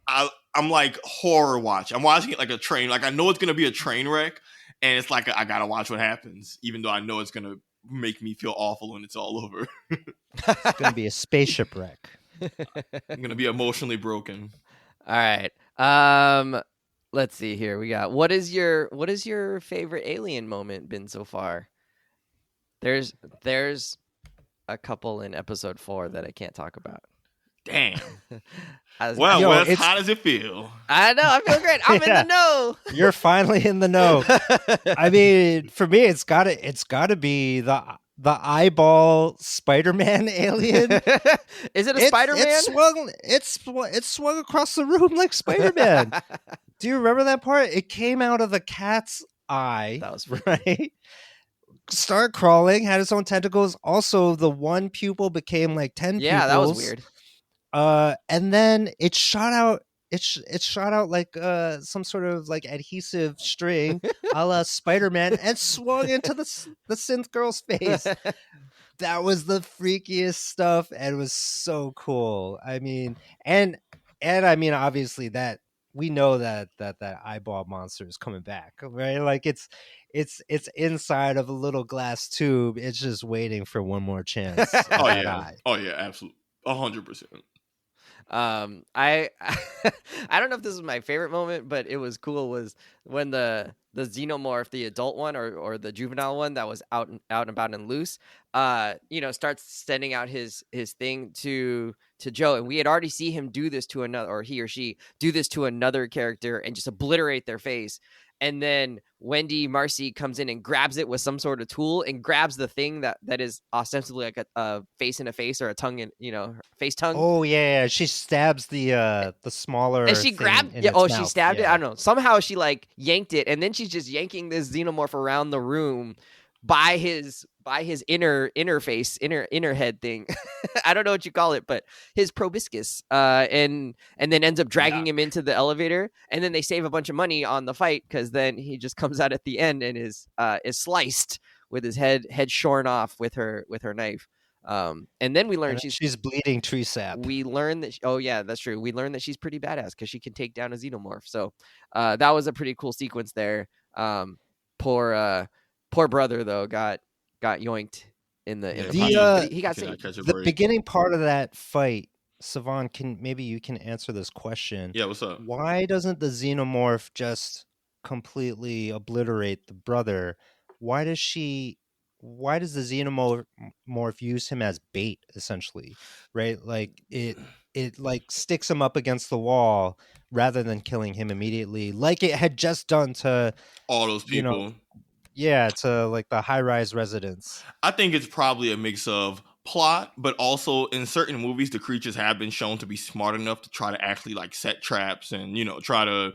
I'm like horror watch. I'm watching it like a train. Like I know it's gonna be a train wreck, and it's like I gotta watch what happens, even though I know it's gonna make me feel awful when it's all over. It's going to be a spaceship wreck. I'm gonna be emotionally broken. All right. Let's see here. We got what is your favorite alien moment been so far? There's a couple in episode 4 that I can't talk about. Damn. Wes, Wes, how does it feel? I know, I feel great. I'm in the know. You're finally in the know. I mean, for me, it's gotta be the eyeball Spider-Man alien. Is it a Spider-Man? It swung across the room like Spider-Man. Do you remember that part? It came out of the cat's eye. That was right. Started crawling, had its own tentacles. Also, the one pupil became like 10 pupils. Yeah, that was weird. And then it shot out. It shot out like some sort of like adhesive string, a la Spider-Man, and swung into the synth girl's face. That was the freakiest stuff, and it was so cool. I mean, and I mean, obviously that we know that eyeball monster is coming back, right? Like it's inside of a little glass tube. It's just waiting for one more chance. Oh yeah, absolutely, 100%. I I don't know if this was my favorite moment, but it was cool. Was when the Xenomorph, the adult one or the juvenile one that was out and about and loose, starts sending out his thing to Joe, and we had already see him do this to another, or he or she do this to another character and just obliterate their face. And then Wendy Marcy comes in and grabs it with some sort of tool and grabs the thing that is ostensibly like a face in a face, or a tongue in, face tongue. Oh yeah, she stabs the smaller. And she grabbed. She stabbed it. I don't know. Somehow she like yanked it, and then she's just yanking this Xenomorph around the room by his inner face, inner head thing. I don't know what you call it, but his proboscis, and then ends up dragging him into the elevator, and then they save a bunch of money on the fight, because then he just comes out at the end and is sliced with his head shorn off with her knife. And then we learn she's bleeding tree sap. We learn that that's true. We learn that she's pretty badass because she can take down a Xenomorph. So that was a pretty cool sequence there. Poor brother though got yoinked in the he got saved. The beginning part of that fight, Savon, maybe you can answer this question. Yeah, what's up? Why doesn't the Xenomorph just completely obliterate the brother? Why does the Xenomorph use him as bait, essentially, right? Like it like sticks him up against the wall rather than killing him immediately, like it had just done to all those people. Yeah, to like the high-rise residents. I think it's probably a mix of plot, but also in certain movies, the creatures have been shown to be smart enough to try to actually like set traps and, try to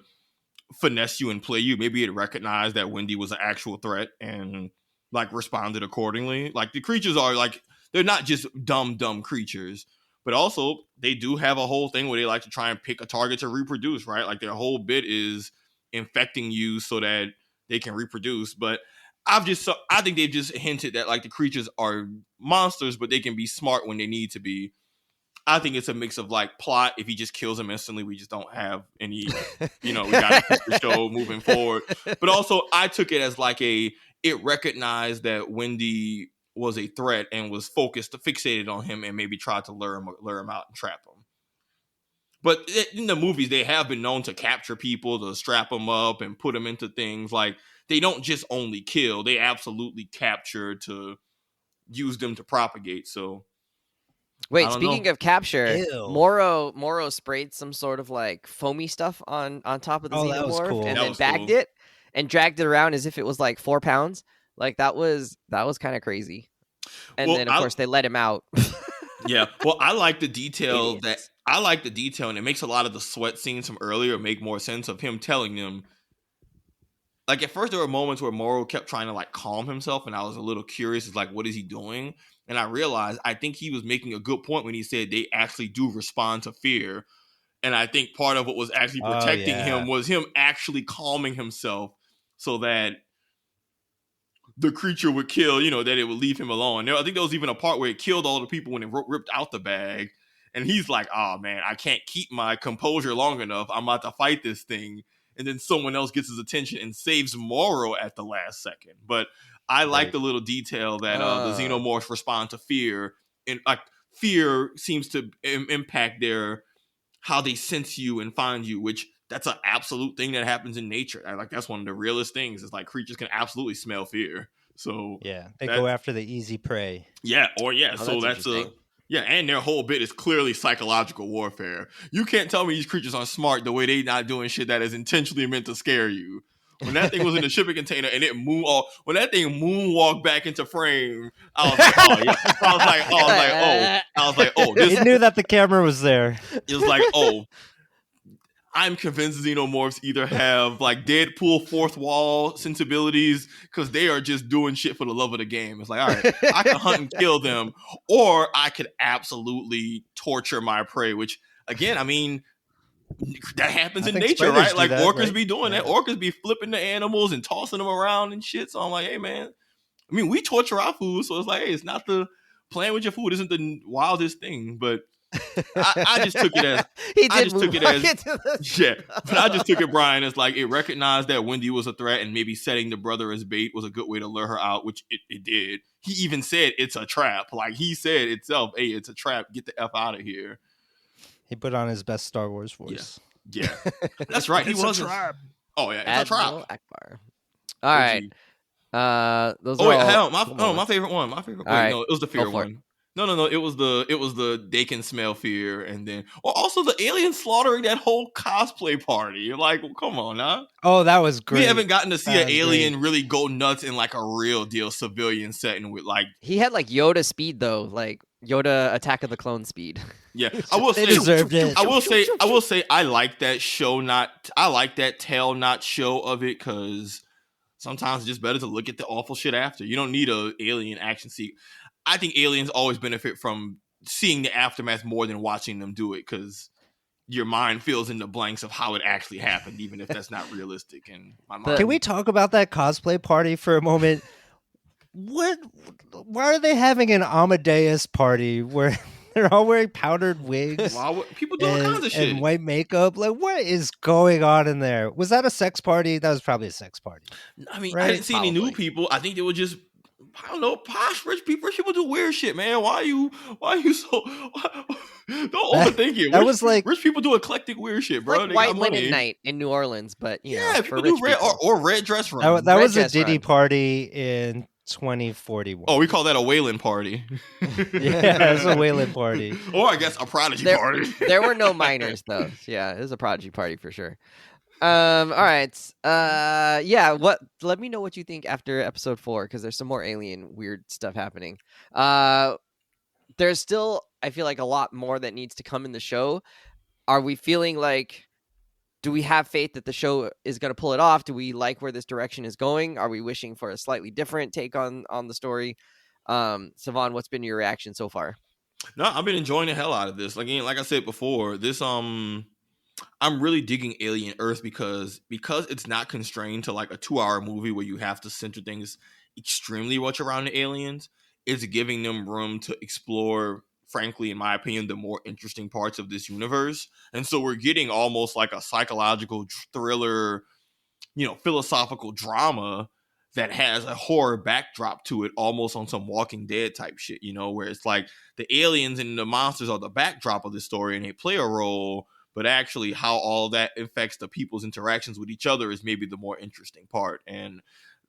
finesse you and play you. Maybe it recognized that Wendy was an actual threat and like responded accordingly. Like the creatures are like, they're not just dumb creatures, but also they do have a whole thing where they like to try and pick a target to reproduce, right? Like their whole bit is infecting you so that they can reproduce. But I think they've just hinted that like the creatures are monsters, but they can be smart when they need to be. I think it's a mix of like plot. If he just kills him instantly, we just don't have any, we got to keep the show moving forward. But also I took it as like it recognized that Wendy was a threat and was fixated on him, and maybe tried to lure him out and trap him. But in the movies, they have been known to capture people, to strap them up and put them into things. Like, they don't just only kill. They absolutely capture to use them to propagate. So, wait, speaking of capture, Moro sprayed some sort of like foamy stuff on top of the Xenomorph, cool. And then bagged it and dragged it around as if it was like 4 pounds. Like, that was kind of crazy. And then, of course, they let him out. Yeah. Well, I like the detail and it makes a lot of the sweat scenes from earlier make more sense, of him telling them. Like, at first there were moments where Moro kept trying to like calm himself, and I was a little curious, is like, what is he doing? And I realized, I think he was making a good point when he said they actually do respond to fear. And I think part of what was actually protecting him was him actually calming himself so that the creature would kill, that it would leave him alone. I think there was even a part where it killed all the people when it ripped out the bag. And he's like, oh man, I can't keep my composure long enough. I'm about to fight this thing. And then someone else gets his attention and saves Moro at the last second. But I like the little detail that the Xenomorphs respond to fear, and like fear seems to impact their how they sense you and find you, which that's an absolute thing that happens in nature. Like that's one of the realest things. Is like creatures can absolutely smell fear. So yeah, they go after the easy prey. Yeah, Oh, so that's and their whole bit is clearly psychological warfare. You can't tell me these creatures are smart the way they not doing shit that is intentionally meant to scare you. When that thing was in the shipping container and it when that thing moonwalked back into frame, I was like, oh yeah. I was like, oh, this. It knew that the camera was there. It was like, oh, I'm convinced Xenomorphs either have like Deadpool fourth wall sensibilities because they are just doing shit for the love of the game. It's like, all right, I can hunt and kill them, or I could absolutely torture my prey, which again, I mean, that happens in nature, right? Like orcas be doing that. Orcas be flipping the animals and tossing them around and shit. So I'm like, hey man, I mean, we torture our food, so it's like, hey, it's not playing with your food isn't the wildest thing, but I just took it as but I just took it, Brian, as like it recognized that Wendy was a threat and maybe setting the brother as bait was a good way to lure her out, which it did. He even said it's a trap. Like he said itself, hey, it's a trap. Get the F out of here. He put on his best Star Wars voice. Yeah. That's right. He was a trap. Oh yeah, it's Admiral a trap. Akbar. All right. Those. Oh wait, hell, my favorite one. My favorite. Wait, no, it was the fear one. No. It was the they can smell fear, and then also the alien slaughtering that whole cosplay party. You're like, well, come on, huh? Oh, that was great. We haven't gotten to see an alien really go nuts in like a real deal civilian setting with like. He had like Yoda speed though, like Yoda Attack of the Clone speed. Yeah, I will say. Deserved it. I will say. I like that show. I like that tell not show of it because sometimes it's just better to look at the awful shit after. You don't need a alien action sequence. I think aliens always benefit from seeing the aftermath more than watching them do it because your mind fills in the blanks of how it actually happened, even if that's not realistic. And my mind. Can we talk about that cosplay party for a moment? Why are they having an Amadeus party where they're all wearing powdered wigs? People do all kinds of shit. And white makeup. Like, what is going on in there? Was that a sex party? That was probably a sex party. I mean, right? I didn't see any new people. I think they were just, I don't know, posh rich people. Rich people do weird shit, man. Why are you so? Don't overthink it. That was like rich people do eclectic weird shit, bro. Like white linen night in New Orleans, but you know, people do red or red dress run. That was a Diddy party in 2041. Oh, we call that a Wayland party. Yeah, it was a Wayland party. Or I guess a Prodigy party. There were no minors though. Yeah, it was a Prodigy party for sure. All right. Yeah, let me know what you think after episode 4 because there's some more alien weird stuff happening. There's still, I feel like, a lot more that needs to come in the show. Are we feeling like, do we have faith that the show is going to pull it off? Do we like where this direction is going? Are we wishing for a slightly different take on the story? Savon, what's been your reaction so far? No, I've been enjoying the hell out of this. Like I said before, this I'm really digging Alien Earth because it's not constrained to like a 2-hour movie where you have to center things extremely much around the aliens. It's giving them room to explore, frankly, in my opinion, the more interesting parts of this universe. And so we're getting almost like a psychological thriller, philosophical drama that has a horror backdrop to it, almost on some Walking Dead type shit, where it's like the aliens and the monsters are the backdrop of the story and they play a role, but actually how all that affects the people's interactions with each other is maybe the more interesting part. And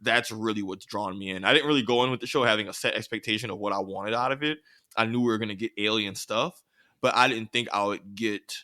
that's really what's drawn me in. I didn't really go in with the show having a set expectation of what I wanted out of it. I knew we were going to get alien stuff, but I didn't think I would get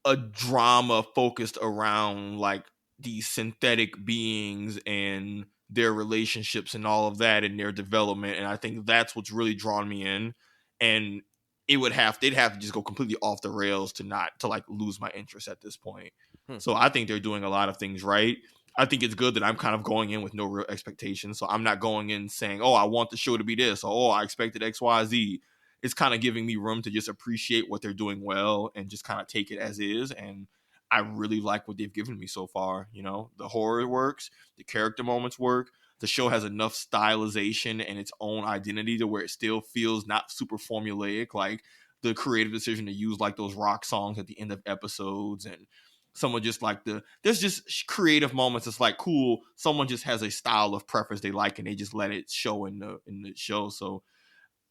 a drama focused around like these synthetic beings and their relationships and all of that and their development. And I think that's what's really drawn me in. And they'd have to just go completely off the rails to like lose my interest at this point. So I think they're doing a lot of things right. I think it's good that I'm kind of going in with no real expectations. So I'm not going in saying, oh, I want the show to be this, or oh, I expected X, Y, Z. It's kind of giving me room to just appreciate what they're doing well and just kind of take it as is. And I really like what they've given me so far. The horror works, the character moments work. The show has enough stylization and its own identity to where it still feels not super formulaic. Like the creative decision to use like those rock songs at the end of episodes, and someone just like there's just creative moments. It's like cool. Someone just has a style of preference they like, and they just let it show in the show. So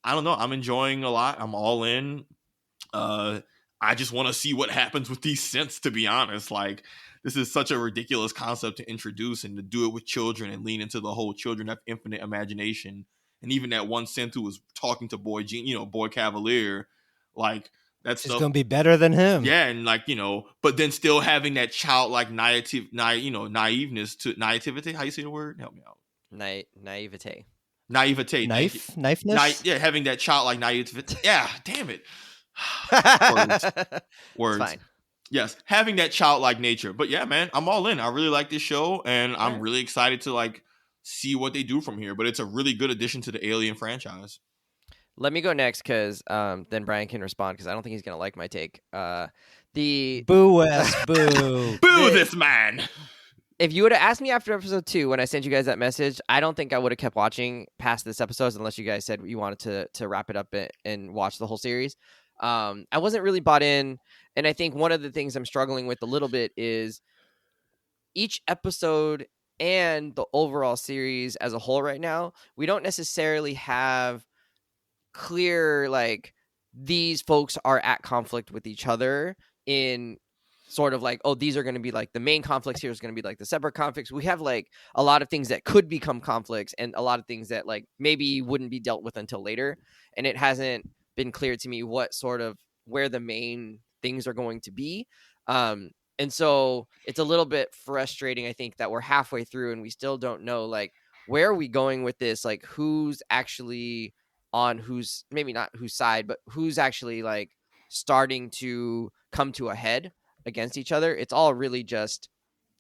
I don't know. I'm enjoying a lot. I'm all in. I just want to see what happens with these synths, to be honest. Like, this is such a ridiculous concept to introduce, and to do it with children and lean into the whole children have infinite imagination. And even that one synth who was talking to Boy Cavalier, like that stuff. It's gonna be better than him. Yeah, and like, but then still having that childlike naiveness to naivete. How you say the word? Help me out. Naivete. Naivete. Knifeness? Yeah, having that childlike naivete. Yeah, damn it. Words. It's fine. Yes, having that childlike nature. But yeah, man, I'm all in. I really like this show, and I'm really excited to like see what they do from here. But it's a really good addition to the Alien franchise. Let me go next, because then Brian can respond, because I don't think he's gonna like my take. Boo Wes, boo. Boo this man. If you would have asked me after episode 2 when I sent you guys that message, I don't think I would have kept watching past this episode unless you guys said you wanted to wrap it up and watch the whole series. I wasn't really bought in, and I think one of the things I'm struggling with a little bit is each episode and the overall series as a whole right now, we don't necessarily have clear, like, these folks are at conflict with each other in sort of like, oh, these are going to be like the main conflicts here is going to be like the separate conflicts. We have like a lot of things that could become conflicts and a lot of things that like maybe wouldn't be dealt with until later. And it hasn't been clear to me what sort of where the main things are going to be. And so it's a little bit frustrating, I think, that we're halfway through and we still don't know, like, where are we going with this? Like, who's actually on who's, maybe not whose side, but who's actually like starting to come to a head against each other. It's all really just,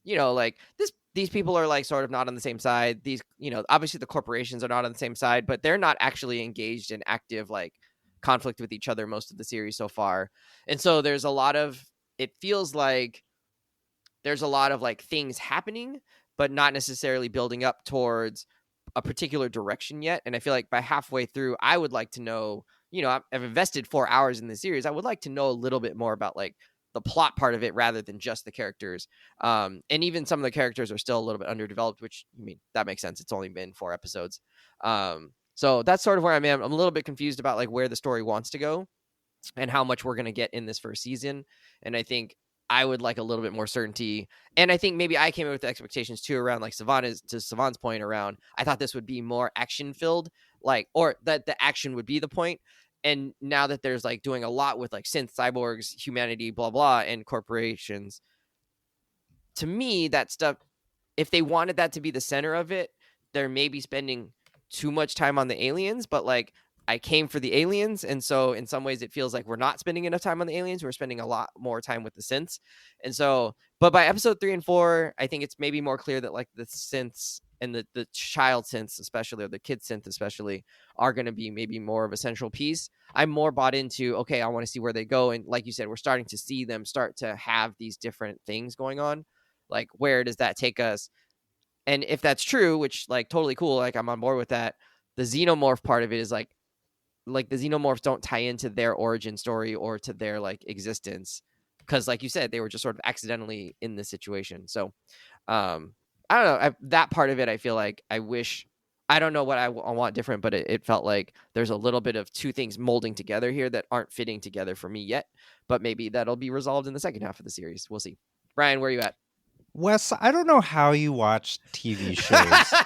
like these people are like sort of not on the same side. These, obviously the corporations are not on the same side, but they're not actually engaged in active like conflict with each other most of the series so far. And so it feels like there's a lot of like things happening, but not necessarily building up towards a particular direction yet. And I feel like by halfway through, I would like to know, I've invested 4 hours in the series. I would like to know a little bit more about like the plot part of it rather than just the characters. And even some of the characters are still a little bit underdeveloped, which, I mean, that makes sense. It's only been 4 episodes. So that's sort of where I'm at. I'm a little bit confused about like where the story wants to go and how much we're going to get in this first season. And I think I would like a little bit more certainty. And I think maybe I came in with the expectations too around like Savon's point around, I thought this would be more action filled, like, or that the action would be the point. And now that there's like doing a lot with like synth, cyborgs, humanity, blah, blah, and corporations, to me, that stuff, if they wanted that to be the center of it, they're maybe spending too much time on the aliens, but like I came for the aliens. And so in some ways it feels like we're not spending enough time on the aliens. We're spending a lot more time with the synths. And so, but by episode 3 and 4, I think it's maybe more clear that like the synths and the child synths, especially, or the kid synth especially, are going to be maybe more of a central piece. I'm more bought into, okay, I want to see where they go. And like you said, we're starting to see them start to have these different things going on. Like, where does that take us? And if that's true, which like totally cool, like I'm on board with that. The xenomorph part of it is like the xenomorphs don't tie into their origin story or to their like existence. Cause like you said, they were just sort of accidentally in this situation. So, I don't know. That part of it, I feel like I don't know what I want different, but it felt like there's a little bit of two things molding together here that aren't fitting together for me yet, but maybe that'll be resolved in the second half of the series. We'll see. Brian, where are you at? Wes, I don't know how you watch TV shows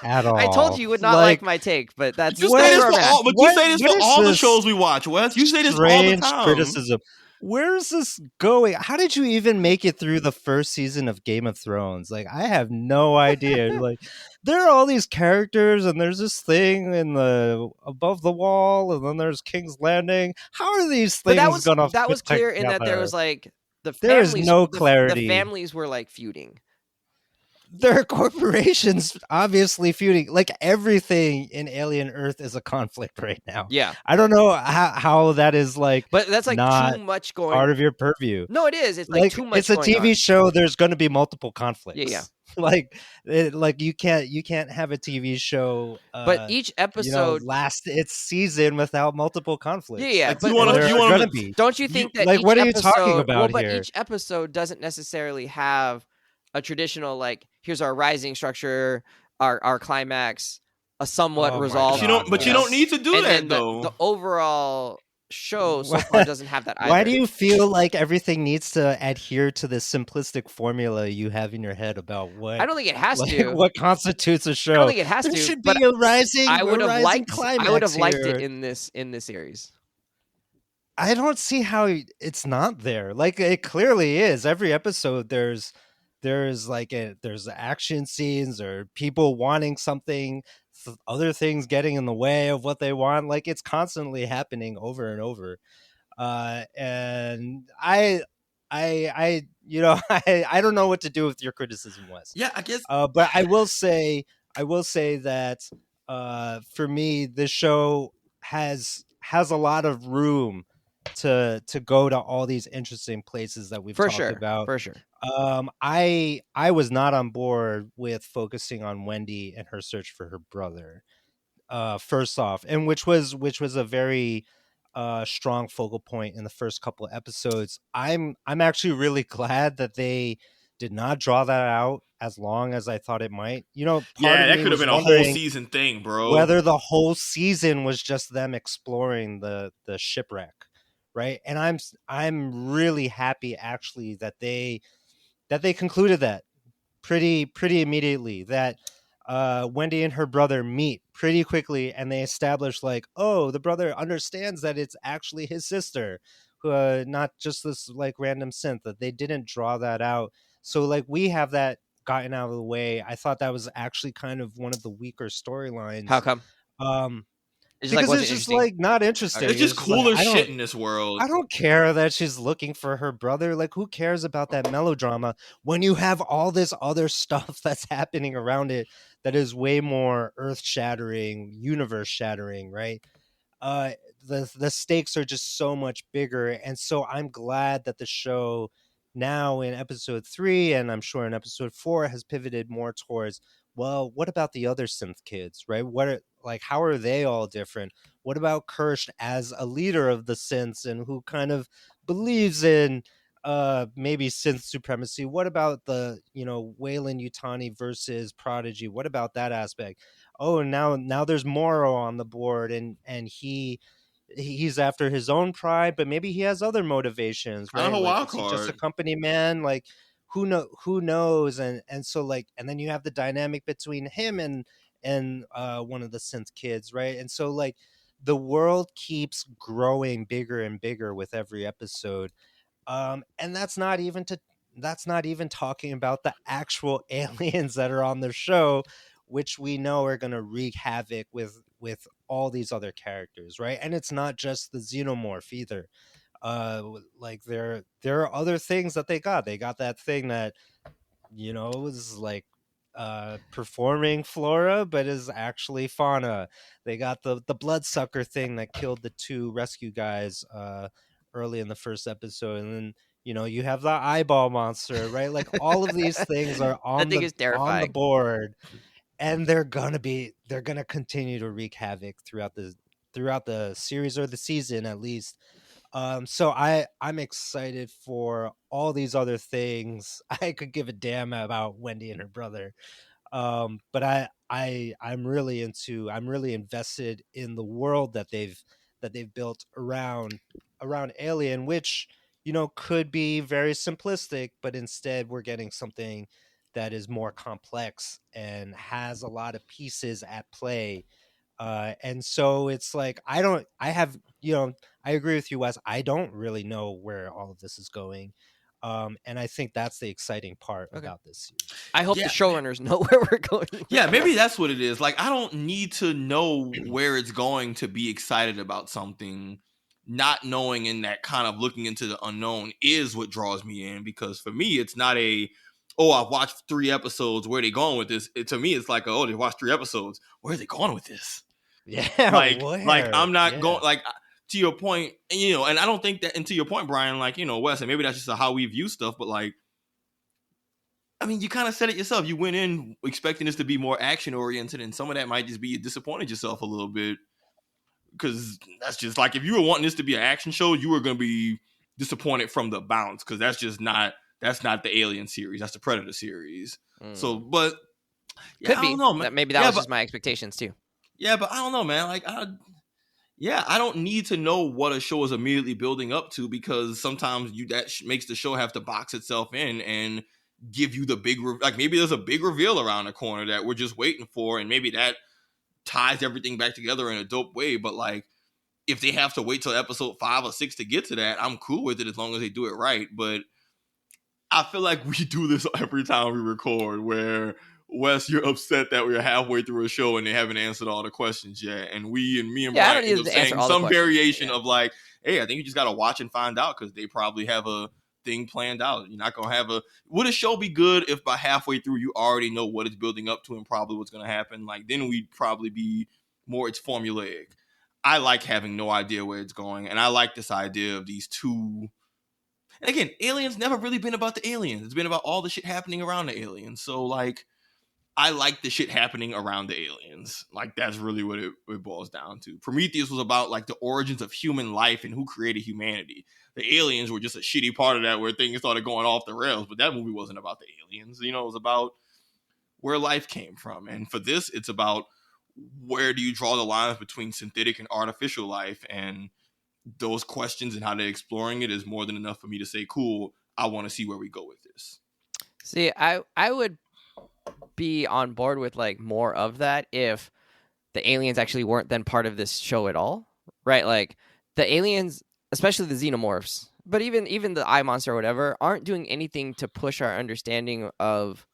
at all. I told you would not like my take, but that's you say this for all the shows we watch, Wes. You say this all the time. Criticism. Where's this going? How did you even make it through the first season of Game of Thrones? Like, I have no idea. Like, there are all these characters, and there's this thing in the above the wall, and then there's King's Landing. How are these things going to? That was clear in that there was like there is no clarity. The families were like feuding. there are corporations obviously feuding. Like everything in Alien Earth is a conflict right now. Yeah, I don't know how that is like but that's like not too much going. part of your purview. No, it is. It's like Like too much it's a going TV on. show. There's going to be multiple Yeah, yeah. conflicts. Like you can't have a TV show. But each episode, last its season without multiple conflicts. yeah, yeah. Like, But And there you are want going to to be. don't you think that Like each what are you episode, talking about but here? each episode doesn't necessarily have a traditional like here's our rising structure, our climax, a somewhat Oh my resolved. God, but you don't need to do and that then though. the overall show so far doesn't have that either. Why do you feel like everything needs to adhere to this simplistic formula you have in your head about what I don't think it has like, to. what constitutes a show? I don't think it has There to. should But be a rising. I would a have rising liked. climax I would have liked here. it in this series. I don't see how it's not there. Like it clearly is. Every episode there's there's action scenes or people wanting something, other things getting in the way of what they want. Like it's constantly happening over and over. And I I don't know what to do with your criticism, Wes. Yeah, I guess. But I will say that for me, this show has a lot of room to go to all these interesting places that we've For talked sure. about. For sure. I was not on board with focusing on Wendy and her search for her brother. First off, and which was a very strong focal point in the first couple episodes. I'm actually really glad that they did not draw that out as long as I thought it might. Part of that me could have was been a whole wondering season thing, bro. whether the whole season was just them exploring the shipwreck, right? And I'm really happy actually that they concluded that pretty immediately, that Wendy and her brother meet pretty quickly, and they establish like, oh, the brother understands that it's actually his sister, not just this like random synth. That they didn't draw that out, so like we have that gotten out of the way. I thought that was actually kind of one of the weaker storylines. How come? Because it's just like not interesting. It's just cooler like, shit in this world. I don't care that she's looking for her brother. Like, who cares about that melodrama when you have all this other stuff that's happening around it that is way more earth-shattering, universe-shattering, right? The stakes are just so much bigger, and so I'm glad that the show now in episode 3, and I'm sure in episode 4, has pivoted more towards, well, what about the other synth kids, right? How are they all different? What about Kirsch as a leader of the synths and who kind of believes in maybe synth supremacy? What about the Wayland Yutani versus Prodigy? What about that aspect? Oh, now there's Morrow on the board, and he's after his own pride, but maybe he has other motivations, right? Kind of a wild Is he just a card. company man? Like who knows? And so like, and then you have the dynamic between him and one of the synth kids, right? And so like the world keeps growing bigger and bigger with every episode, and that's not even talking about the actual aliens that are on the show, which we know are going to wreak havoc with all these other characters, right? And it's not just the Xenomorph either. Like there are other things that they got that thing that is like performing flora but is actually fauna. They got the bloodsucker thing that killed the 2 rescue guys early in the first episode, and then you have the eyeball monster, right? Like all of these things are on That thing is on the terrifying. board, and they're gonna continue to wreak havoc throughout the series, or the season at least. So I'm excited for all these other things. I could give a damn about Wendy and her brother. But I'm really invested in the world that they've built around Alien, which could be very simplistic, but instead we're getting something that is more complex and has a lot of pieces at play. And so it's like I agree with you, Wes. I don't really know where all of this is going. And I think that's the exciting part about this series. I hope the showrunners know where we're going. Yeah, maybe that's what it is. Like, I don't need to know where it's going to be excited about something. Not knowing and that kind of looking into the unknown is what draws me in, because for me, it's not a, oh, I've watched 3 episodes. Where are they going with this? To me, it's like, oh, they watched 3 episodes. Where are they going with this? Yeah, Like I'm not going, Yeah. like, to your point, and I don't think that, and to your point, Brian, like, Wes, and maybe that's just how we view stuff, but like, I mean, you kind of said it yourself. You went in expecting this to be more action oriented, and some of that might just be you disappointed yourself a little bit, because that's just like, if you were wanting this to be an action show, you were going to be disappointed from the bounce, because that's not the Alien series, that's the Predator series. So, but yeah, Could I be. don't know, man. Maybe that was just my expectations too. Yeah, but I don't know, man. Like, I don't need to know what a show is immediately building up to, because sometimes that makes the show have to box itself in and give you the big, like, maybe there's a big reveal around the corner that we're just waiting for, and maybe that ties everything back together in a dope way. But like, if they have to wait till episode 5 or 6 to get to that, I'm cool with it as long as they do it right. But I feel like we do this every time we record, where, Wes, you're upset that we're halfway through a show and they haven't answered all the questions yet. And me and I Brian don't need end up to answer saying all the some questions. variation of like, hey, I think you just got to watch and find out, because they probably have a thing planned out. You're not going to have would a show be good if by halfway through you already know what it's building up to and probably what's going to happen? Like, then we'd probably be more, it's formulaic. I like having no idea where it's going. And I like this idea of these two. And again, Aliens never really been about the aliens. It's been about all the shit happening around the aliens. So like, I like the shit happening around the aliens. Like, that's really what it boils down to. Prometheus was about like the origins of human life and who created humanity. The aliens were just a shitty part of that, where things started going off the rails. But that movie wasn't about the aliens. It was about where life came from. And for this, it's about, where do you draw the lines between synthetic and artificial life? And those questions and how they're exploring it is more than enough for me to say, cool, I want to see where we go with this. See, I would be on board with like more of that if the aliens actually weren't then part of this show at all, right? Like, the aliens, especially the xenomorphs, but even the eye monster or whatever, aren't doing anything to push our understanding of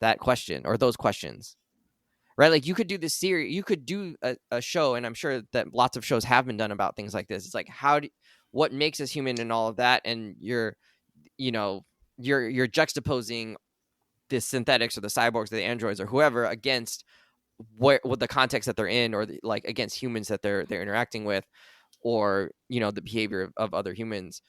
that question or those questions, right? Like, you could do this series, you could do a show, and I'm sure that lots of shows have been done about things like this. It's like, what makes us human and all of that, and you're juxtaposing the synthetics or the cyborgs or the androids or whoever against what the context that they're in, or like against humans that they're interacting with, or the behavior of other humans.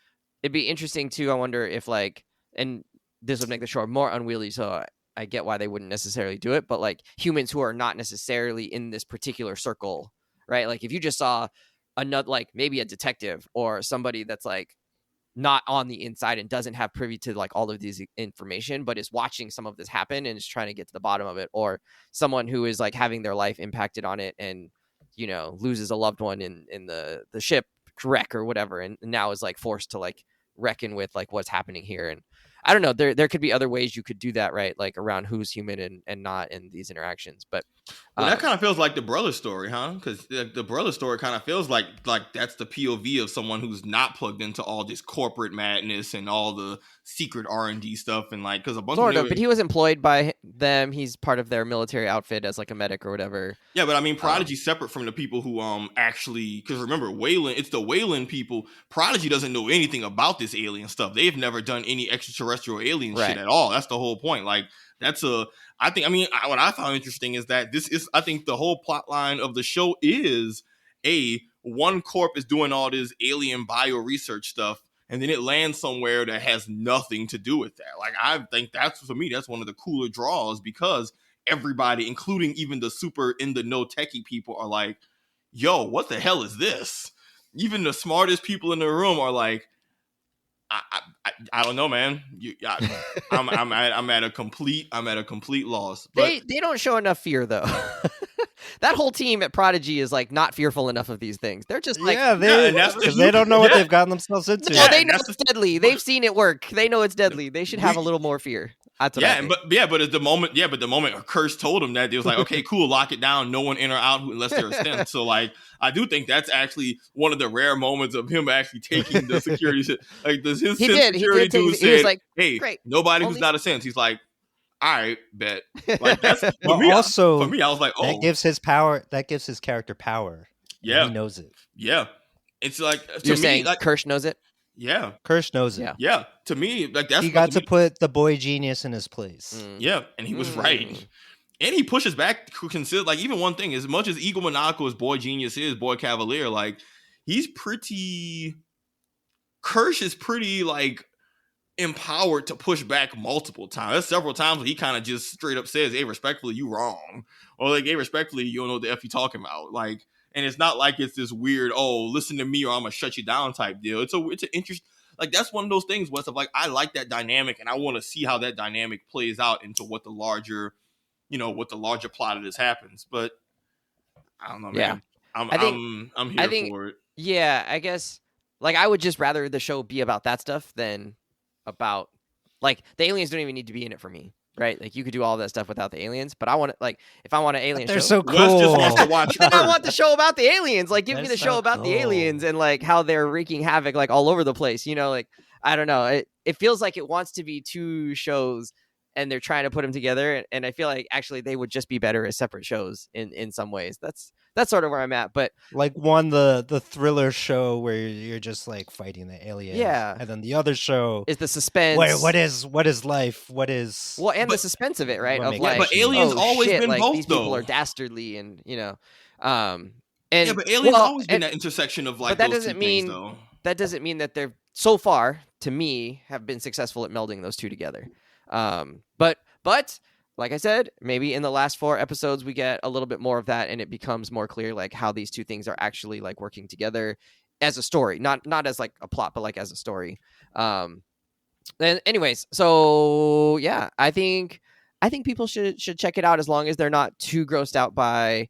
It'd be interesting too. I wonder if like, and this would make the show more unwieldy, so I get why they wouldn't necessarily do it, but like humans who are not necessarily in this particular circle, right? Like, if you just saw another, like maybe a detective or somebody that's like not on the inside and doesn't have privy to like all of these information, but is watching some of this happen and is trying to get to the bottom of it, or someone who is like having their life impacted on it and loses a loved one in the ship wreck or whatever, and now is like forced to like reckon with like what's happening here. And I don't know, there could be other ways you could do that, right? Like around who's human and not in these interactions. But well, that kind of feels like the brother story, huh? Because the brother story kind of feels like that's the POV of someone who's not plugged into all this corporate madness and all the secret R&D stuff, and like, because a bunch sort of, but he was employed by them. He's part of their military outfit as like a medic or whatever. Yeah, but I mean, Prodigy's separate from the people who actually, because remember, Wayland, it's the Wayland people. Prodigy doesn't know anything about this alien stuff. They've never done any extraterrestrial alien shit at all. That's the whole point. Like, what I found interesting is that I think the whole plot line of the show is one corp is doing all this alien bio research stuff, and then it lands somewhere that has nothing to do with that. Like, I think that's one of the cooler draws, because everybody, including even the super in the know techie people, are like, yo, what the hell is this? Even the smartest people in the room are like, I don't know, man. I'm at a complete loss. But they don't show enough fear though. That whole team at Prodigy is like not fearful enough of these things. They're just like, they don't know what they've gotten themselves into. No, they know it's deadly. They've seen it work. They know it's deadly. They should have a little more fear. That's what I think. but at the moment Curse told them that, they was like, okay, cool, lock it down. No one in or out unless they're a stent. So like, I do think that's actually one of the rare moments of him actually taking the security shit. Like, his security dude said, like, hey, great. Nobody who's not a sense. He's like, all right, bet. Like, that's for me. I was like, oh, that gives his power. That gives his character power. Yeah, he knows it. Yeah, it's like, you're saying like, Kirsch knows it. Yeah. Kirsch knows it. Yeah. To me, like that's He got to put the boy genius in his place. Yeah, and he was right. And he pushes back consider like even one thing, as much as egomaniacal as Boy Genius is, Boy Cavalier, like he's pretty Kirsch is pretty like empowered to push back multiple times. There's several times where he kind of just straight up says, "Hey, respectfully, you wrong," or like, "Hey, respectfully, you don't know what the f you talking about." Like, and it's not like it's this weird, "Oh, listen to me or I'm gonna shut you down" type deal. It's an interest. Like that's one of those things, Wes, of like I like that dynamic, and I want to see how that dynamic plays out into what the larger, what the larger plot of this happens. But I don't know, man. I'm here for it. Yeah, I guess. Like, I would just rather the show be about that stuff than about, like, the aliens don't even need to be in it for me, right? Like, you could do all that stuff without the aliens, but I want it, like, if I want an alien They're show. so cool. Wes just wants to watch Then I want the show about the aliens. Like, give me That's the show so about the cool. aliens and, like, how they're wreaking havoc, like, all over the place. Like, I don't know. It feels like it wants to be two shows, and they're trying to put them together. And I feel like, actually, they would just be better as separate shows in some ways. That's sort of where I'm at. But like one, the thriller show where you're just like fighting the aliens. Yeah. And then the other show is the suspense. Wait, what is life? What is the suspense of it, right? what Of makes like, but aliens always shit, been like, both, these people though. are dastardly, and and Yeah, but aliens always been that intersection of like but that those doesn't two mean things, though. that doesn't mean that they're so far, to me, have been successful at melding those two together. But like I said, maybe in the last 4 episodes we get a little bit more of that, and it becomes more clear like how these two things are actually like working together as a story, not as like a plot, but like as a story. And anyways, so yeah, I think people should check it out, as long as they're not too grossed out by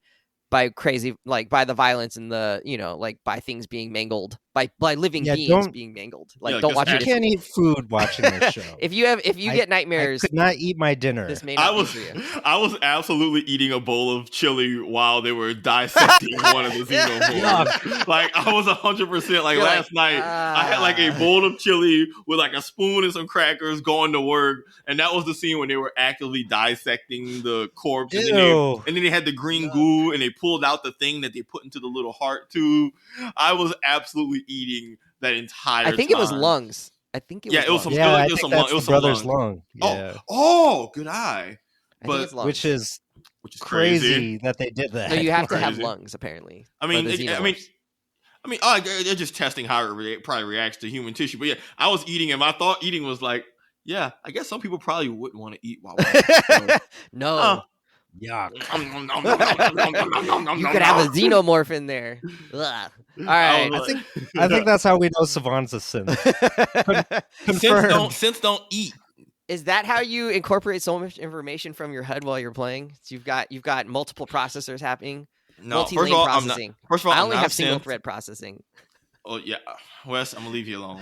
crazy, like by the violence and the like by things being mangled, by living beings being mangled. Like, don't watch You it. can't eat food watching this show. If you get nightmares, I could not eat my dinner. this may not I was be for you. I was absolutely eating a bowl of chili while they were dissecting one of the xenomorphs. Like I was 100% like You're last night. I had like a bowl of chili with like a spoon and some crackers going to work, and that was the scene when they were actively dissecting the corpse. And then they had the green goo, and they pulled out the thing that they put into the little heart tube. I was absolutely eating that entire I think time. it was lungs. I think it was it was lungs. some. I it was think some that's it was the some brother's lung. lung. Yeah. Oh, good eye. I think it's lungs. Which is crazy. that they did that. No, you have to have Crazy. lungs, apparently. I mean, for the xenomorphs. they're just testing how it probably reacts to human tissue. But yeah, I was eating, and my thought eating was like, yeah, I guess some people probably wouldn't want to eat while watching. No. Yuck. You could have a xenomorph in there. Ugh. All right. I think that's how we know Savon's a synth. Confirmed. Synths don't eat. Is that how you incorporate so much information from your HUD while you're playing? So you've got multiple processors happening. No, multi-lane first of all, processing. First of all, I only I'm have not a single synth. thread processing. Oh yeah, Wes, I'm gonna leave you alone.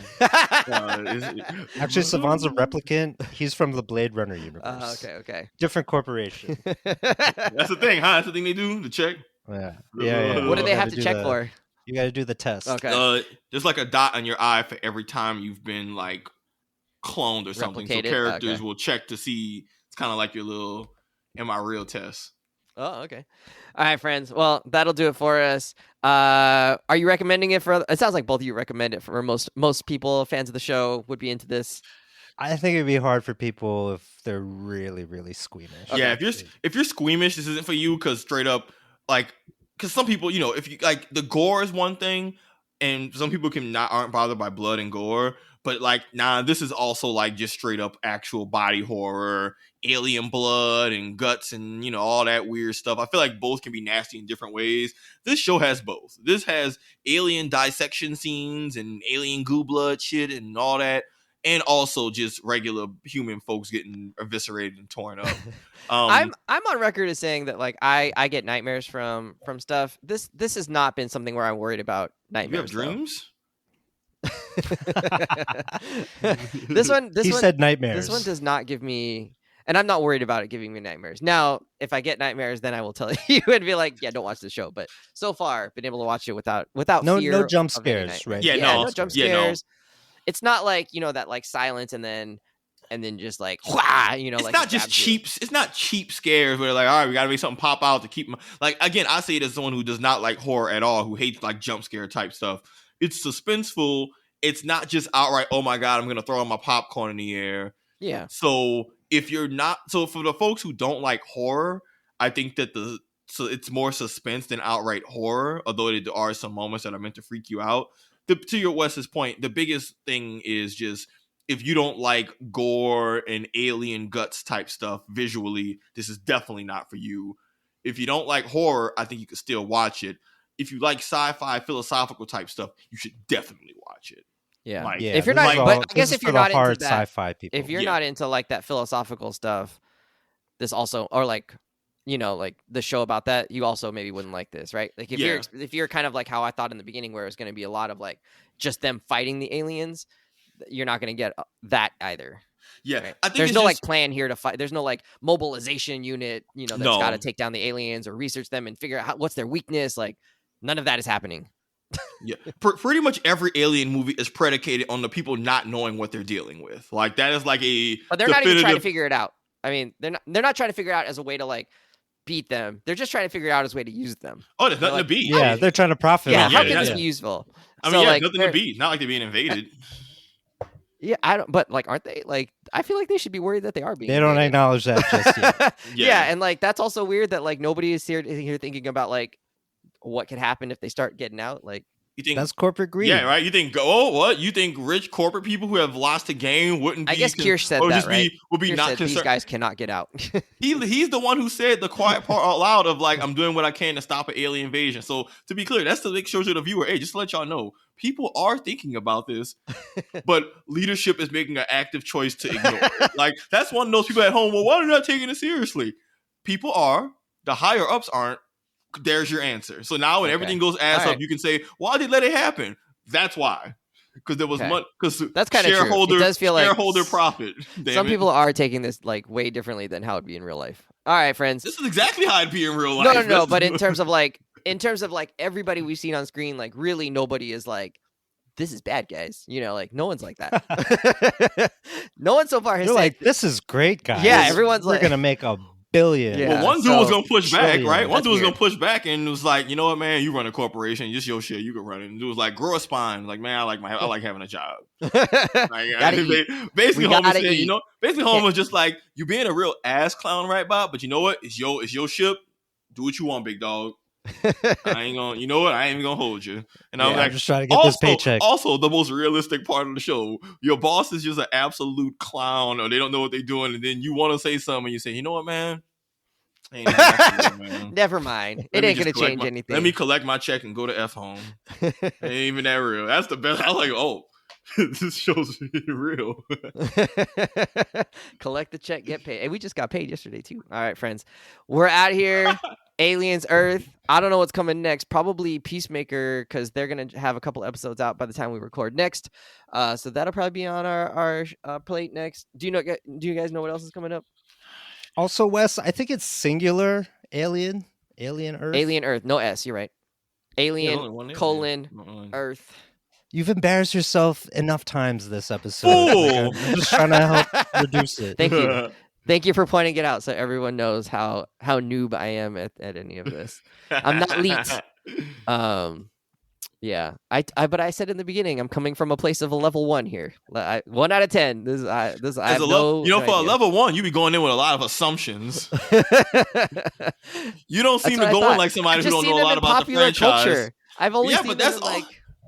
Actually, Savon's a replicant. He's from the Blade Runner universe. Okay. Different corporation. That's the thing, huh? That's the thing they do to check. Yeah. What do they You have gotta to check for? You got to do the test. Okay. There's like a dot on your eye for every time you've been like cloned or something. So Replicated? characters will check to see. It's kind of like your little "Am I real?" test. Oh, okay. All right, friends. Well, that'll do it for us. Are you recommending it for? It sounds like both of you recommend it for most people. Fans of the show would be into this. I think it'd be hard for people if they're really, really squeamish. Okay. Yeah, if you're squeamish, this isn't for you, because straight up, like, because some people, if you like, the gore is one thing, and some people aren't bothered by blood and gore, but like, nah, this is also like just straight up actual body horror, alien blood and guts and all that weird stuff. I feel like both can be nasty in different ways. This show has both. This has alien dissection scenes and alien goo blood shit and all that, and also just regular human folks getting eviscerated and torn up. I'm on record as saying that like I get nightmares from stuff. This has not been something where I'm worried about nightmares. You have dreams? This one said nightmares. This one does not give me, and I'm not worried about it giving me nightmares. Now, if I get nightmares, then I will tell you and be like, yeah, don't watch the show. But so far, been able to watch it without no fear. jump of any scares, nightmare. right? Yeah, no jump Yeah, scares. It's not like that like silence and then just like wah, It's like not just cheap. It's not cheap scares where they're like, all right, we gotta make something pop out to keep them. Like, again, I say it as someone who does not like horror at all, who hates like jump scare type stuff. It's suspenseful it's not just outright, oh my God, I'm going to throw my popcorn in the air. Yeah. So if you're not, so for the folks who don't like horror, I think that so it's more suspense than outright horror, although there are some moments that are meant to freak you out. To your Wes's point, the biggest thing is just, if you don't like gore and alien guts type stuff visually, this is definitely not for you. If you don't like horror, I think you can still watch it. If you like sci-fi, philosophical type stuff, you should definitely watch it. Yeah. Like, if you're this not, is all- but I this guess is if for you're the not into hard that, sci-fi people, if you're not into like that philosophical stuff, this also, or like, you know, like the show about that, you also maybe wouldn't like this, right? Like if you're kind of like how I thought in the beginning, where it's going to be a lot of like just them fighting the aliens, you're not going to get that either. Yeah, right? I think there's no like plan here to fight. There's no like mobilization unit, you know, that's got to take down the aliens or research them and figure out what's their weakness. Like none of that is happening. Yeah, pretty much every alien movie is predicated on the people not knowing what they're dealing with. Like that is like a. But they're not even trying to figure it out. I mean, they're not trying to figure it out as a way to like beat them. They're just trying to figure it out as a way to use them. Oh, there's nothing like, to beat. Yeah, they're trying to profit. Yeah, off how it. can this be useful? I mean, like, nothing to beat. Not like they're being invaded. Yeah, I don't. But like, aren't they? Like, I feel like they should be worried that they are being. They don't invaded. acknowledge that just yet. Yeah, and like that's also weird that like nobody is here thinking about like what could happen if they start getting out. Like, you think that's corporate greed? Yeah, right. You think, oh, what? You think rich corporate people who have lost the game wouldn't be? I guess Kirsch said that, right? Would be Kirsch not said concerned. These guys cannot get out. He's the one who said the quiet part out loud of like, I'm doing what I can to stop an alien invasion. So to be clear, that's to make sure to the viewer, hey, just to let y'all know, people are thinking about this, but leadership is making an active choice to ignore it. Like that's one of those people at home. Well, why are they not taking it seriously? People are. The higher ups aren't. There's your answer. So now when everything goes ass up, you can say, why did they let it happen? That's why. Because there was money. Because that's kind of true. It does feel shareholder like profit. Some people are taking this like way differently than how it'd be in real life. All right, friends. This is exactly how it'd be in real life. No. But in terms of like everybody we've seen on screen, like really nobody is like, this is bad, guys. You know, like no one's like that. No one so far has You're said, like, this is great, guys. Yeah, everyone's we're like, gonna make $1 billion. Yeah, well, one dude was gonna push back, trillion. right? One dude was weird. gonna push back and was like, you know what, man, you run a corporation, just your shit, you can run it. And dude was like, grow a spine. Like, man, I like having a job. Like, basically, Holmes said, you know, Holmes was just like, you being a real ass clown, right, Bob? But you know what? It's your ship. Do what you want, big dog. I ain't gonna, you know what? I ain't even gonna hold you. And I'm just trying to get this paycheck. Also, the most realistic part of the show, your boss is just an absolute clown, or they don't know what they're doing, and then you want to say something, and you say, you know what, man? Never mind. It ain't gonna change anything. Let me collect my check and go to F home. Ain't even that real. That's the best. I like. Oh, this show's real. Collect the check, get paid. Hey, we just got paid yesterday too. All right, friends, we're out here. Aliens, Earth. I don't know what's coming next. Probably Peacemaker, because they're gonna have a couple episodes out by the time we record next. So that'll probably be on our plate next. Do you guys know what else is coming up? Also, Wes, I think it's singular. Alien Earth. Alien Earth. No S. You're right. Alien : Earth. You've embarrassed yourself enough times this episode. Like, I'm just trying to help reduce it. Thank you. Thank you for pointing it out so everyone knows how noob I am at any of this. I'm not elite. Yeah. But I said in the beginning, I'm coming from a place of a level 1 here. 1 out of 10. This I have no, for a level 1, you be going in with a lot of assumptions. You don't seem to go in like somebody who don't know a lot about the franchise. Culture. I've only seen them in, like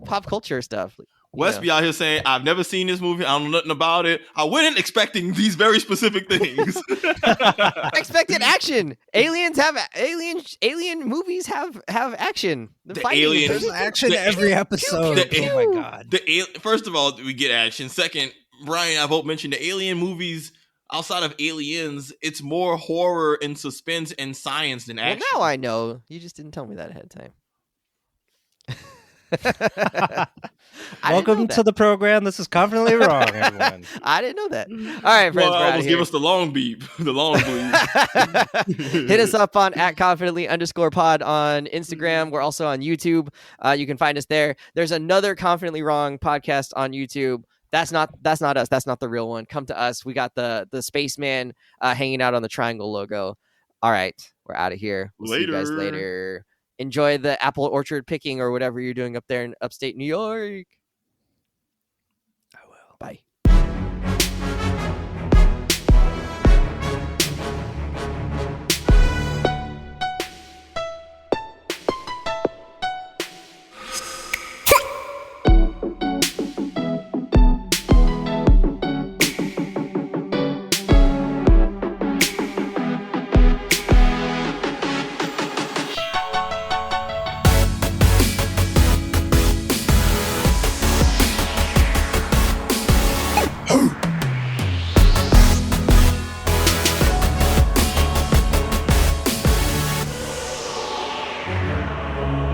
pop culture stuff. Wes be out here saying, I've never seen this movie. I don't know nothing about it. I went in expecting these very specific things. I expected action. Alien movies have action. There's action every episode. Oh my god. First of all, we get action. Second, Brian and I both mentioned the alien movies. Outside of Aliens, it's more horror and suspense and science than action. Well, now I know. You just didn't tell me that ahead of time. Welcome to the program. This is Confidently Wrong, everyone. I didn't know that. All right, friends. Well, almost give us the long beep. The long bleep. Hit us up on @confidently_pod on Instagram. We're also on YouTube. You can find us there. There's another Confidently Wrong podcast on YouTube. That's not us. That's not the real one. Come to us. We got the spaceman hanging out on the triangle logo. All right, we're out of here. We'll see you guys later. Enjoy the apple orchard picking or whatever you're doing up there in upstate New York. Bye.